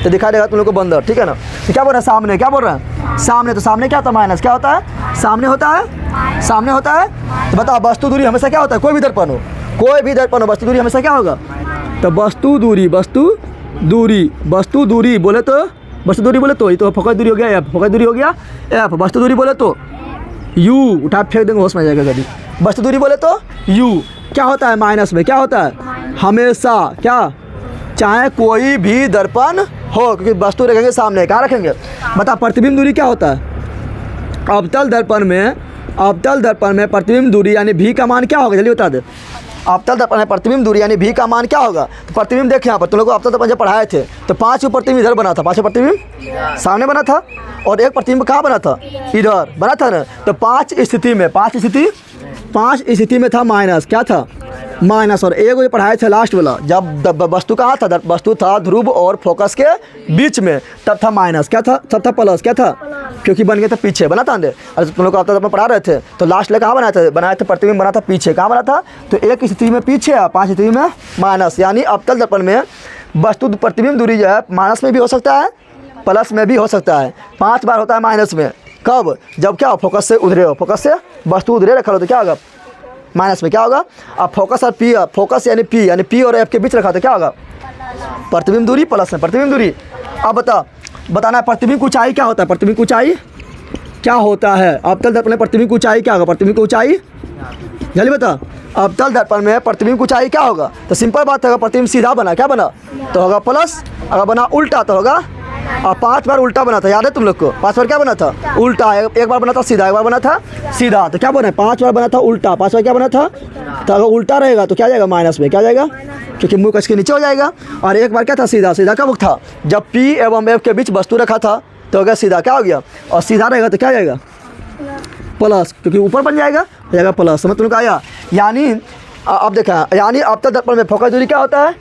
तो दिखाई देगा तुम लोग को बंदर, ठीक है ना, तो क्या बोल रहा है सामने, क्या बोल रहा है सामने, तो सामने क्या होता है, माइनस क्या होता है, सामने होता है, तो बताओ वस्तु दूरी हमेशा क्या होता है, कोई भी दर्पण हो वस्तु दूरी हमेशा क्या होगा, तो वस्तु दूरी बोले तो ये तो फोकस दूरी हो गया एफ, वस्तु दूरी बोले तो यू, उठा फेंक देंगे होश में जाएगा कभी, वस्तु दूरी बोले तो यू क्या होता है, माइनस में क्या होता है, हमेशा क्या, चाहे कोई भी दर्पण हो, क्योंकि वस्तु रखेंगे सामने, कहाँ रखेंगे, बता प्रतिबिंब दूरी क्या होता है, अवतल दर्पण में प्रतिबिंब दूरी यानी भी का मान क्या होगा, जल्दी बता दे, अवतल दर्पण में प्रतिबिंब दूरी यानी भी का मान क्या होगा, तो प्रतिबिंब देख यहाँ पर तुम लोग को अवतल दर्पण जब पढ़ाए थे, तो 5 प्रतिबिंब इधर बना था, 5 प्रतिबिंब सामने बना था, और एक प्रतिबिंब कहाँ बना था, इधर बना था ना, तो 5 स्थिति में था माइनस, क्या था, माइनस, और एक ये पढ़ाए थे लास्ट वाला, जब वस्तु कहाँ था, वस्तु था ध्रुव और फोकस के बीच में, तब था माइनस, क्या था, तब था प्लस, क्या था, क्योंकि बन गए थे पीछे, बना था अंदर, अरे तुम लोग को अब पढ़ा रहे थे, तो लास्ट ले कहाँ बनाए थे प्रतिबिंब बना था पीछे, कहाँ बना था, तो एक स्थिति में पीछे है, 5 स्थिति में माइनस, यानी अवतल दर्पण में वस्तु प्रतिबिंब दूरी जो है माइनस में भी हो सकता है, प्लस में भी हो सकता है, 5 बार होता है माइनस में, कब, जब क्या फोकस से उधरे हो, फोकस से वस्तु उधरे रखा हो, तो क्या होगा, माइनस में क्या होगा, अब फोकस और फोकस यानी पी और एफ के बीच रखा, तो क्या होगा, प्रतिबिंब दूरी प्लस में प्रतिबिंब दूरी। अब बताना है प्रतिबिंब की ऊंचाई क्या होता है, प्रतिबिंब की ऊंचाई क्या होता है, अवतल दर्पण में प्रतिबिंब की ऊंचाई क्या होगा, प्रतिबिंब की ऊंचाई जल्दी बता, अवतल दर्पण में प्रतिबिंब की ऊंचाई क्या होगा, तो सिंपल बात है, प्रतिबिंब सीधा बना, क्या बना, तो होगा प्लस, अगर बना उल्टा तो होगा, और 5 बार उल्टा बना था, याद है तुम लोग को, 5 बार क्या बना था, उल्टा, एक बार बना था सीधा, एक बार बना था सीधा, तो क्या बना, 5 बार बना था उल्टा, 5 बार क्या बना था, तो अगर उल्टा रहेगा तो क्या जाएगा, माइनस में क्या जाएगा, क्योंकि मुँह कस के नीचे हो जाएगा, और एक बार क्या था सीधा कब था, जब पी एवं एफ के बीच वस्तु रखा था, तो अगर सीधा क्या हो गया, और सीधा रहेगा तो क्या जाएगा, प्लस, क्योंकि ऊपर बन जाएगा प्लस, समझ तुम आया, यानी अब देखा, यानी अवतल दर्पण में फोकस दूरी क्या होता है,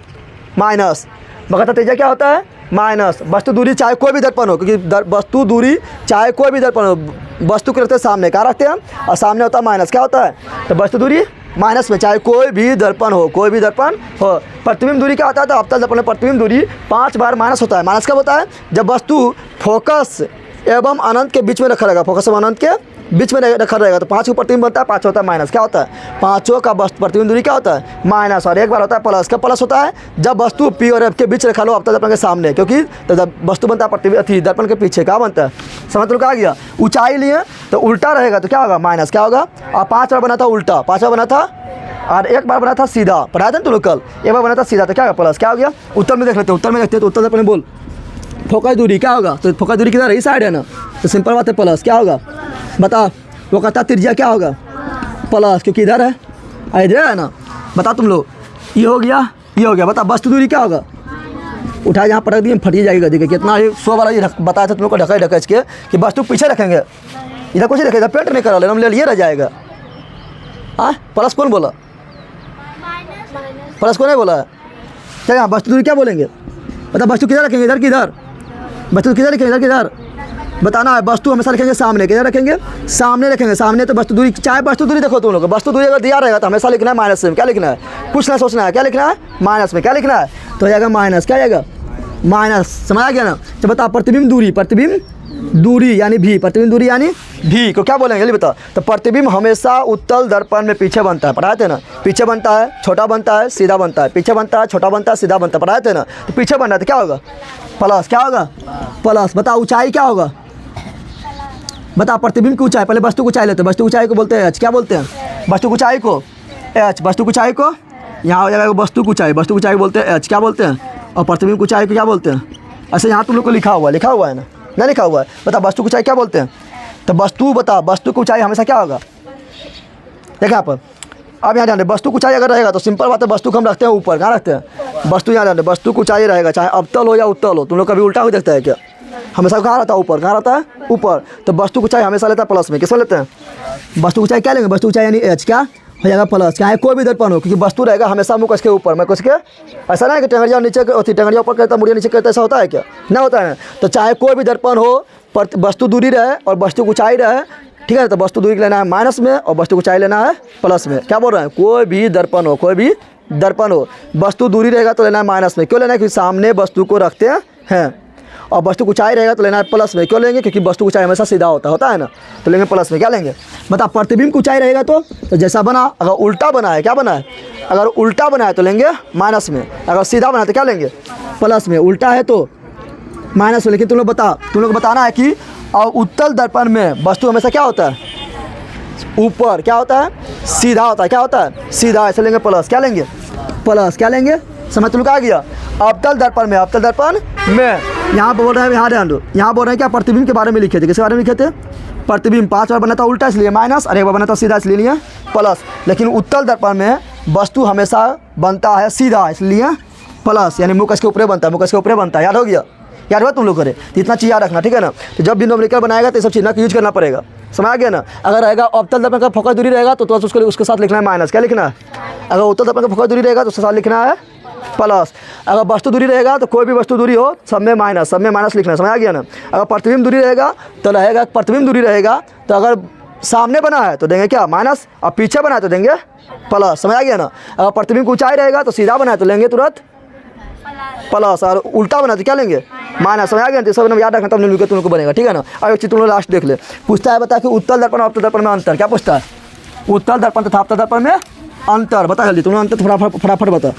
माइनस, वक्रता त्रिज्या क्या होता है, माइनस, वस्तु दूरी चाहे कोई भी दर्पण हो, क्योंकि वस्तु दूरी चाहे कोई भी दर्पण हो, वस्तु को रखते हैं सामने, कहाँ रखते हैं, और सामने होता है माइनस, क्या होता है, तो वस्तु दूरी माइनस में, चाहे कोई भी दर्पण हो, प्रतिबिंब दूरी क्या होता है, तो अवतल दर्पण में प्रतिबिंब दूरी 5 बार माइनस होता है, माइनस कब होता है, जब वस्तु फोकस एवं अनंत के बीच में रखा रहेगा, फोकस एवं अनंत के बीच में रखा रहेगा, तो 5 प्रतिबिंब बनता है, 5 होता है माइनस, क्या होता है, 5 का प्रतिबिंब दूरी क्या होता है, माइनस, और एक बार होता है प्लस, क्या प्लस होता है, जब वस्तु पी और एफ के बीच रखा लो अवतल दर्पण के सामने, क्योंकि तो जब वस्तु बनता है प्रतिबिंब दर्पण के पीछे, क्या बनता है, समझ लोग आ गया, ऊंचाई लिए तो उल्टा रहेगा, तो क्या होगा, माइनस, क्या होगा, और 5 बार बना था उल्टा, 5 बार बना था, और एक बार बना था सीधा, पढ़ाया था तुम लोग कल, एक बार बना था सीधा, तो क्या होगा, प्लस, क्या हो गया, उत्तर में देख लेते हैं, तो उत्तर दर्पण में बोल, फोकस दूरी क्या होगा, तो फोकस दूरी किधर है, इस साइड है ना, तो सिंपल बात है, प्लस, क्या होगा, बता, वो कहता त्रिज्या क्या होगा, प्लस, क्योंकि इधर है, इधर है ना, बता तुम लोग, ये हो गया, बता वस्तु दूरी क्या होगा, उठा यहाँ पटक दिए फटी जाएगा, देखिए कितना ये 100 वाला ये बताया था तुम लोग को, ढकेच के कि वस्तु पीछे रखेंगे, इधर कुछ रखेगा, पेंट नहीं करा लेना, हम ले लिए रह जाएगा, प्लस कौन बोला, प्लस कौन है बोला है, क्या यहाँ वस्तु दूरी क्या बोलेंगे, बता वस्तु किधर रखेंगे, इधर किधर, वस्तु किधर रखेंगे, इधर किधर, बताना है। वस्तु हमेशा लिखेंगे सामने, किधर रखेंगे? सामने रखेंगे। सामने तो वस्तु दूरी, चाहे वस्तु दूरी देखो तुम लोग, वस्तु दूरी अगर दिया रहेगा तो हमेशा लिखना है माइनस में। क्या लिखना है? कुछ ना सोचना है, क्या लिखना है? माइनस में। क्या लिखना है? तो हो जाएगा माइनस, क्या जाएगा? माइनस। समझ आ गया ना? तो बता प्रतिबिंब दूरी, प्रतिबिंब दूरी यानी भी, प्रतिबिंब दूरी यानी भी को क्या बोलेंगे जल्दी बता। तो प्रतिबिंब हमेशा उत्तल दर्पण में पीछे बनता है, पढ़ाए थे ना? पीछे बनता है, छोटा बनता है, सीधा बनता है, पीछे बनता है, छोटा बनता है, सीधा बनता है, पढ़ाए थे ना? तो पीछे बनना है तो क्या होगा? प्लस। क्या होगा? प्लस। बता ऊंचाई क्या होगा? बता प्रतिबिंब की ऊंचाई, पहले वस्तु की ऊंचाई लेते हैं। वस्तु की ऊंचाई को बोलते हैं एच। क्या बोलते हैं? वस्तु की ऊंचाई को एच। वस्तु की ऊंचाई को यहाँ हो जाएगा वस्तु की ऊंचाई, वस्तु की ऊंचाई बोलते हैं एच। क्या बोलते हैं? और प्रतिबिंब की ऊंचाई को क्या बोलते हैं? ऐसे यहाँ तुम लोग को लिखा हुआ है ना? नहीं लिखा हुआ है? बता वस्तु की ऊंचाई क्या बोलते हैं? तो वस्तु बता, वस्तु की ऊंचाई हमेशा क्या होगा? देखा यहाँ पर। अब यहाँ ध्यान दे, वस्तु की ऊंचाई अगर रहेगा तो सिंपल बात है, वस्तु को हम रखते हैं ऊपर। कहाँ रखते हैं? वस्तु यहाँ ध्यान दे, वस्तु की ऊंचाई रहेगा चाहे अवतल हो या उत्तल हो। तुम लोग कभी उल्टा हो देखता है क्या? हमेशा कहाँ रहता है? ऊपर। कहाँ रहता है? ऊपर। तो वस्तु की ऊंचाई हमेशा लेता है प्लस में। किसमें लेते हैं? वस्तु की ऊंचाई क्या लेंगे? वस्तु की ऊंचाई यानी एच। क्या हो जाएगा? प्लस। चाहे कोई भी दर्पण हो, क्योंकि वस्तु रहेगा हमेशा मुँह के ऊपर, मैं के ऐसा ना है कि टंगड़िया नीचे टंगड़िया ऊपर करता मुड़िया नीचे करता, ऐसा होता है क्या? ना होता है ना? तो चाहे कोई भी दर्पण हो पर वस्तु दूरी रहे और वस्तु की ऊंचाई रहे, ठीक है? तो वस्तु दूरी लेना है माइनस में और वस्तु की ऊंचाई लेना है प्लस में। क्या बोल रहे हैं? कोई भी दर्पण हो, कोई भी दर्पण हो, वस्तु दूरी रहेगा तो लेना है माइनस में। क्यों लेना है? क्योंकि सामने वस्तु को रखते हैं। और वस्तु की ऊंचाई रहेगा तो लेना है प्लस में। क्यों लेंगे? क्योंकि वस्तु की ऊंचाई हमेशा सीधा होता है ना? तो लेंगे प्लस में। क्या लेंगे? बता प्रतिबिंब की ऊंचाई रहेगा तो जैसा बना, अगर उल्टा बना है, क्या बना है? अगर उल्टा बना है तो लेंगे माइनस में, अगर सीधा बना है तो क्या लेंगे? प्लस में। उल्टा है तो माइनस में। लेकिन तुम लोग बताना है कि और उत्तल दर्पण में वस्तु हमेशा क्या होता है? ऊपर। क्या होता है? सीधा होता है। क्या होता है? सीधा। ऐसे लेंगे प्लस। क्या लेंगे? प्लस। क्या लेंगे? समझ तुम लोग आ गया? अवतल दर्पण में, अवतल दर्पण में यहाँ बोल रहे हैं, यहाँ ध्यान दो, यहाँ बोल रहे हैं क्या? प्रतिबिंब के बारे में लिखे थे। किसके बारे में लिखे थे? प्रतिबिंब 5 बार बना था उल्टा इसलिए माइनस, और एक बार बना था सीधा इसलिए लिए प्लस। लेकिन उत्तल दर्पण में वस्तु हमेशा बनता है सीधा इसलिए प्लस, यानी मुख के ऊपर बनता है, मुख के ऊपर बनता है। याद हो गया? याद हुआ तुम लोग करे? तो इतना चीज़ याद रखना, ठीक है ना? तो जब भी न्यूमेरिकल बनाएगा तो ये सब चीज़ का यूज करना पड़ेगा। समझ आ गया ना? अगर रहेगा अवतल दर्पण का फोकस दूरी रहेगा तो उसके साथ लिखना है माइनस। क्या लिखना है? अगर उत्तल दर्पण का फोकस दूरी रहेगा तो उसके साथ लिखना है प्लस। अगर वस्तु दूरी रहेगा तो कोई भी वस्तु दूरी हो सब में माइनस लिखना है। समझ आ गया ना? अगर प्रतिबिंब दूरी रहेगा तो रहेगा, प्रतिबिंब दूरी रहेगा तो अगर सामने बना है तो देंगे क्या? माइनस, और पीछे बना है तो देंगे प्लस। समझ आ गया ना? अगर प्रतिबिंब की ऊंचाई रहेगा तो सीधा बना है तो लेंगे तुरंत प्लस, और उल्टा बना तो क्या लेंगे? माइनस। समझ आ गया? तो सब याद रखना, तब निम्न तुम लोग को बनेगा, ठीक है ना? अब एक चीज़ तुम लोग लास्ट देख ले। पूछता है बता कि उत्तल दर्पण और अवतल दर्पण में अंतर। क्या पूछता है? उत्तल दर्पण तथा अवतल दर्पण में अंतर बता जल्दी। तुम लोग अंतर फटाफट बता।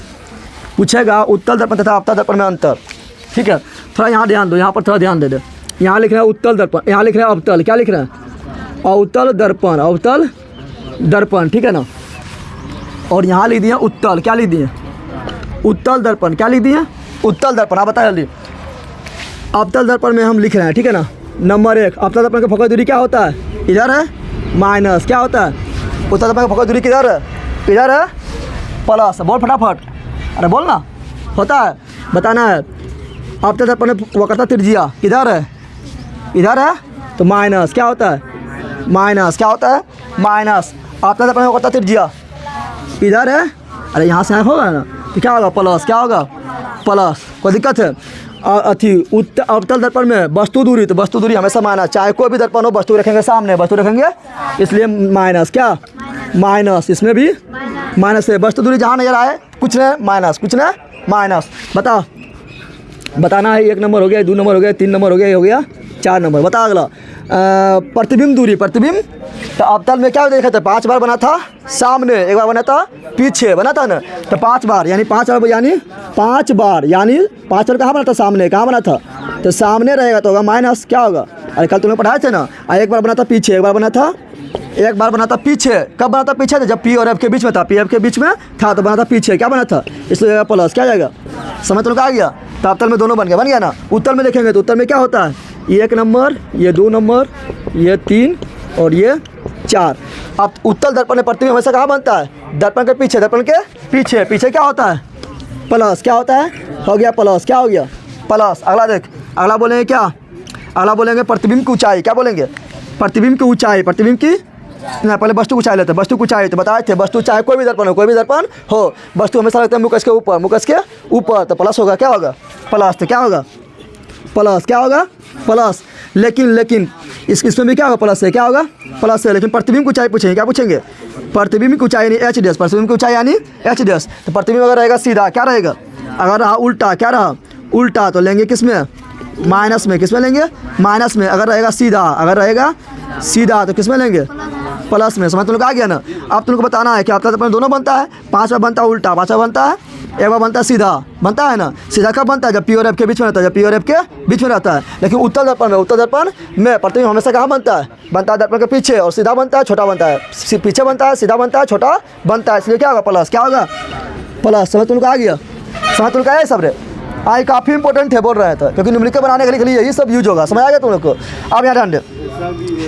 पूछेगा उत्तल दर्पण तथा अवतल दर्पण में अंतर, ठीक है? थोड़ा यहाँ ध्यान दो, यहाँ पर थोड़ा ध्यान दे। यहाँ लिख रहे हैं उत्तल दर्पण, यहाँ लिख रहे हैं अवतल। क्या लिख रहे हैं? अवतल दर्पण, अवतल दर्पण, ठीक है ना? और यहाँ लिख दिए उत्तल। क्या लिख दिए? उत्तल दर्पण। क्या लिख दिए? उत्तल दर्पण। आप बता जल्दी। अवतल दर्पण में हम लिख रहे हैं, ठीक है ना? नंबर 1, अवतल दर्पण का फोकस दूरी क्या होता है? इधर है माइनस। क्या होता है? उत्तल दर्पण का फोकस दूरी किधर है? इधर है प्लस। बोल फटाफट, अरे बोल ना। होता है, बताना है। अवतल दर्पण में वक्रता त्रिज्या किधर है? इधर है तो माइनस। क्या होता है? माइनस। क्या होता है? माइनस। अवतल दर्पण में वक्रता त्रिज्या इधर है, अरे यहाँ से होगा ना तो क्या होगा? प्लस। क्या होगा? प्लस। कोई दिक्कत है? अवतल दर्पण में वस्तु दूरी, तो वस्तु दूरी हमेशा माइनस। चाहे कोई भी दर्पण हो वस्तु रखेंगे सामने, वस्तु रखेंगे इसलिए माइनस। क्या? माइनस। इसमें भी माइनस है। वस्तु दूरी जहाँ नजर आए कुछ नहीं माइनस, कुछ नहीं माइनस। बताना है। 1 नंबर हो गया, 2 नंबर हो गया, 3 नंबर हो गया, ये हो गया 4 नंबर। बता अगला। प्रतिबिंब दूरी, प्रतिबिंब तो अवतल में क्या देखा था? 5 बार बना था सामने, 1 बार बना था पीछे, बना था ना? तो 5 बार यानी 5 बार यानी 5 बार यानी 5 बार कहाँ बना था? सामने। कहाँ बना था? तो सामने रहेगा तो होगा माइनस। क्या होगा? अरे कल तुम्हें पढ़ाए थे ना? 1 बार बना था पीछे, 1 बार बना था, 1 बार बना था पीछे। कब बना था पीछे? जब पी और एफ के बीच में था, पी एफ के बीच में था तो बना था पीछे। क्या बना था? इसलिए प्लस। क्या जाएगा? समझ तो आ गया? तो अवतल में दोनों बन गया ना? उत्तल में देखेंगे तो उत्तल में क्या होता है? 1 नंबर, ये 2 नंबर, ये 3 और ये 4। अब उत्तल दर्पण में प्रतिबिंब हमेशा कहाँ बनता है? दर्पण के पीछे, दर्पण के पीछे। पीछे क्या होता है? प्लस। क्या होता है? हो गया प्लस। क्या हो गया? प्लस। अगला देख, अगला बोलेंगे क्या? अगला बोलेंगे प्रतिबिंब की ऊंचाई। क्या बोलेंगे? प्रतिबिंब की ऊंचाई। प्रतिबिंब की ना, पहले वस्तु की ऊंचाई लेते हैं। वस्तु की ऊंचाई तो बताए थे, वस्तु चाहे कोई भी दर्पण हो, वस्तु हमेशा लगता है मुकस के ऊपर, मुकस के ऊपर तो प्लस होगा। क्या होगा? प्लस। तो क्या होगा? प्लस क्या होगा प्लस, लेकिन इसमें भी क्या होगा प्लस है, क्या होगा प्लस है, लेकिन प्रतिबिंब की ऊंचाई पूछेंगे, क्या पूछेंगे प्रतिबिंब की ऊंचाई यानी एच डैश, प्रतिबिंब की ऊंचाई यानी एच डैश। तो प्रतिबिंब अगर रहेगा सीधा क्या रहेगा, अगर रहा उल्टा क्या रहा उल्टा तो लेंगे किस में माइनस में, किस में लेंगे माइनस में। अगर रहेगा सीधा तो किस में लेंगे प्लस में। समझ तुम लोग आ गया ना। अब तुमको बताना है कि आपका दर्पण दोनों बनता है, 5 बार बनता है उल्टा, 5 बार बनता है, एक बार बनता है सीधा, बनता है ना। सीधा कब बनता है जब पी और एफ के बीच में रहता है, जब पी और एफ के बीच में रहता है। लेकिन उत्तल दर्पण में प्रतिबिंब हमेशा कहाँ बनता है दर्पण के पीछे, और सीधा बनता है छोटा बनता है, पीछे बनता है सीधा बनता है छोटा बनता है, इसलिए क्या होगा प्लस, क्या होगा प्लस। समझ तुमको आ गया, समझ तुमको आया सब रे। आज काफ़ी इंपॉर्टेंट है बोल रहे थे, क्योंकि निम्नलिखित बनाने के लिए यही सब यूज होगा। समझ आ गया तुम लोग को। अब यहाँ ध्यान दे,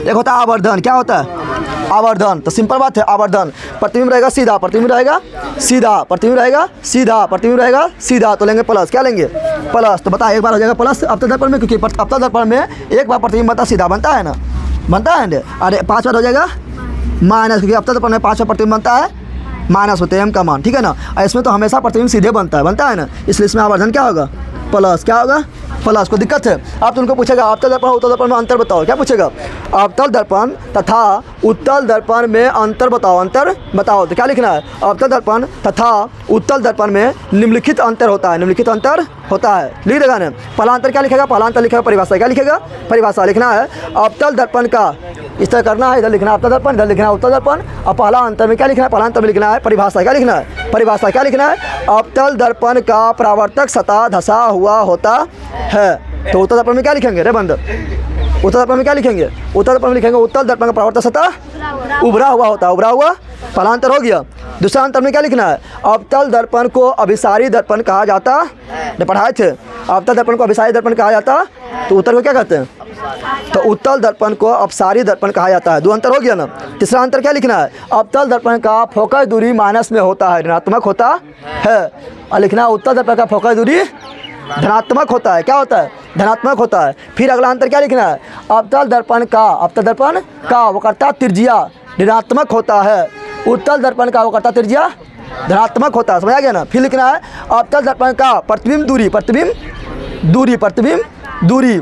एक होता है आवर्धन, क्या होता है आवर्धन, तो सिंपल बात है आवर्धन। प्रतिबिंब रहेगा सीधा, प्रतिबिंब रहेगा सीधा, प्रतिबिंब रहेगा सीधा, प्रतिबिंब रहेगा सीधा, तो लेंगे प्लस, क्या लेंगे प्लस। तो बता एक बार हो जाएगा प्लस अवतल दर्पण में, क्योंकि अवतल दर्पण में एक बार प्रतिबिंब बनता सीधा बनता है ना, बनता है। अरे 5 बार हो जाएगा माइनस, क्योंकि अवतल दर्पण में 5 बार प्रतिबिंब बनता है माइनस होते हैं एम का मान, ठीक है ना। इसमें तो हमेशा प्रतिबिंब सीधे बनता है ना, इसलिए इसमें आवर्धन क्या होगा प्लस, क्या होगा प्लस। को दिक्कत है। अब तुमको पूछेगा अवतल दर्पण उत्तल दर्पण में अंतर बताओ, क्या पूछेगा अवतल दर्पण तथा उत्तल दर्पण में अंतर बताओ, अंतर बताओ। तो क्या लिखना है अवतल दर्पण तथा उत्तल दर्पण में निम्नलिखित अंतर होता है, निम्नलिखित अंतर होता है, लिख देगा ना। पहला अंतर क्या लिखेगा, पहला अंतर लिखेगा परिभाषा, क्या लिखेगा परिभाषा लिखना है अवतल दर्पण का, इस तरह करना है, इधर लिखना है अवतल दर्पण, इधर लिखना है उत्तल दर्पण। और पहला अंतर में क्या लिखना है, पहला अंतर में लिखना है परिभाषा, क्या लिखना है परिभाषा, क्या लिखना है अवतल दर्पण का परावर्तक सतह धंसा हुआ होता है। तो उत्तल दर्पण में क्या लिखेंगे रे बंद, उत्तल दर्पण में क्या लिखेंगे, उत्तल दर्पण में लिखेंगे उत्तल दर्पण का परावर्तक सतह उभरा हुआ होता है, उभरा हुआ। पहला अंतर हो गया। दूसरा अंतर में क्या लिखना है अवतल दर्पण को अभिसारी दर्पण कहा जाता, पढ़ाए थे अवतल दर्पण को अभिसारी दर्पण कहा जाता, तो उत्तर को क्या कहते हैं, तो उत्तल दर्पण को अपसारी दर्पण कहा जाता है। 2 अंतर हो गया ना। तीसरा अंतर क्या लिखना है अवतल दर्पण का फोकस दूरी माइनस में होता है, ऋणात्मक होता है, और लिखना है उत्तल दर्पण का फोकस दूरी धनात्मक होता है, क्या होता है धनात्मक होता है। फिर अगला अंतर क्या लिखना है अवतल दर्पण का वक्रता त्रिज्या ऋणात्मक होता है, उत्तल दर्पण का वक्रता त्रिज्या धनात्मक होता है। समझ आ गया ना। फिर लिखना है अवतल दर्पण का प्रतिबिंब दूरी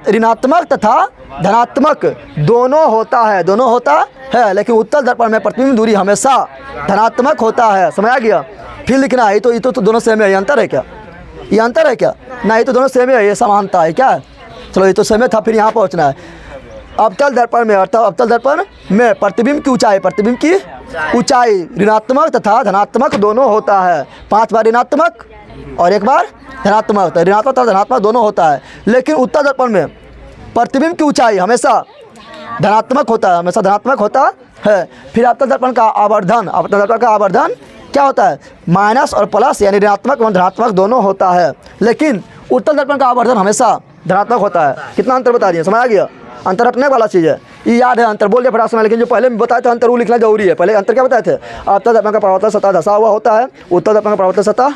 ऋणात्मक तथा धनात्मक दोनों होता है, लेकिन उत्तल दर्पण में प्रतिबिंब दूरी हमेशा धनात्मक होता है। समझ आ गया। फिर लिखना है ये तो दोनों सेम है, ये अंतर है क्या, ये अंतर है क्या, ना ये तो दोनों सेम है, ये समानता है क्या। चलो ये तो सेम था, फिर यहाँ पहुँचना है अवतल दर्पण में, अर्थात अवतल दर्पण में प्रतिबिंब की ऊंचाई ऋणात्मक तथा धनात्मक दोनों होता है। 5 बार ऋणात्मक और 1 बार धनात्मक, तो ऋणात्मक तथा धनात्मक दोनों होता है। लेकिन उत्तल दर्पण में प्रतिबिंब की ऊंचाई हमेशा धनात्मक होता है, हमेशा धनात्मक होता है। फिर अवतल दर्पण का आवर्धन क्या होता है माइनस और प्लस, यानी ऋणात्मक और धनात्मक दोनों होता है। लेकिन उत्तल दर्पण का आवर्धन हमेशा धनात्मक होता है। कितना अंतर बता दिए, समझ आ गया। अंतर रटने वाला चीज़ है, ये याद है अंतर बोल दिया फटाक से, लेकिन जो पहले बताए थे अंतर वो लिखना जरूरी है। पहले अंतर क्या बताए थे अवतल दर्पण का परावर्तक सतह धंसा हुआ होता है, उत्तल दर्पण का परावर्तक सतह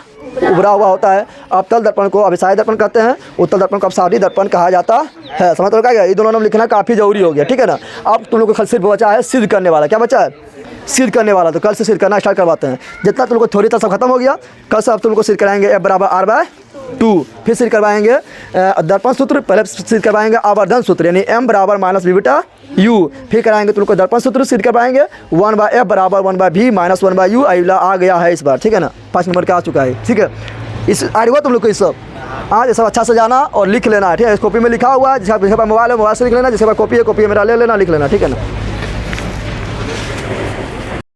उभरा हुआ होता है। अवतल दर्पण को अभिसारी दर्पण कहते हैं, उत्तल दर्पण को अपसारी दर्पण कहा जाता है। समझ तो क्या, ये दोनों नाम लिखना काफ़ी जरूरी हो गया, ठीक है ना। अब तुम लोग को सिर्फ बचा है सिद्ध करने वाला, क्या बचा है सिद्ध करने वाला। तो कल से सिद्ध करना स्टार्ट करवाते हैं। जितना तुम लोग को थ्योरी था सब खत्म हो गया, कल से अब तुम लोग को सिद्ध कराएंगे F बराबर R/2, फिर सिद्ध करवाएंगे दर्पण सूत्र, पहले सिद्ध करवाएंगे आवर्धन सूत्र यानी M बराबर माइनस V बटा U, फिर कराएंगे तुम लोग को दर्पण सूत्र सिद्ध करवाएंगे 1/F बराबर 1/V माइनस 1/U। आ गया है इस बार, ठीक है ना, 5 नंबर का आ चुका है, ठीक है। इस आएगा तुम लोग को इस सब आज ये सब अच्छा से जाना और लिख लेना है, ठीक है। इस कॉपी में लिखा हुआ है, जिसका मोबाइल है मोबाइल से लिख लेना, जिसके पास कॉपी है कॉपी मेरा ले लेना, लिख लेना, ठीक है ना।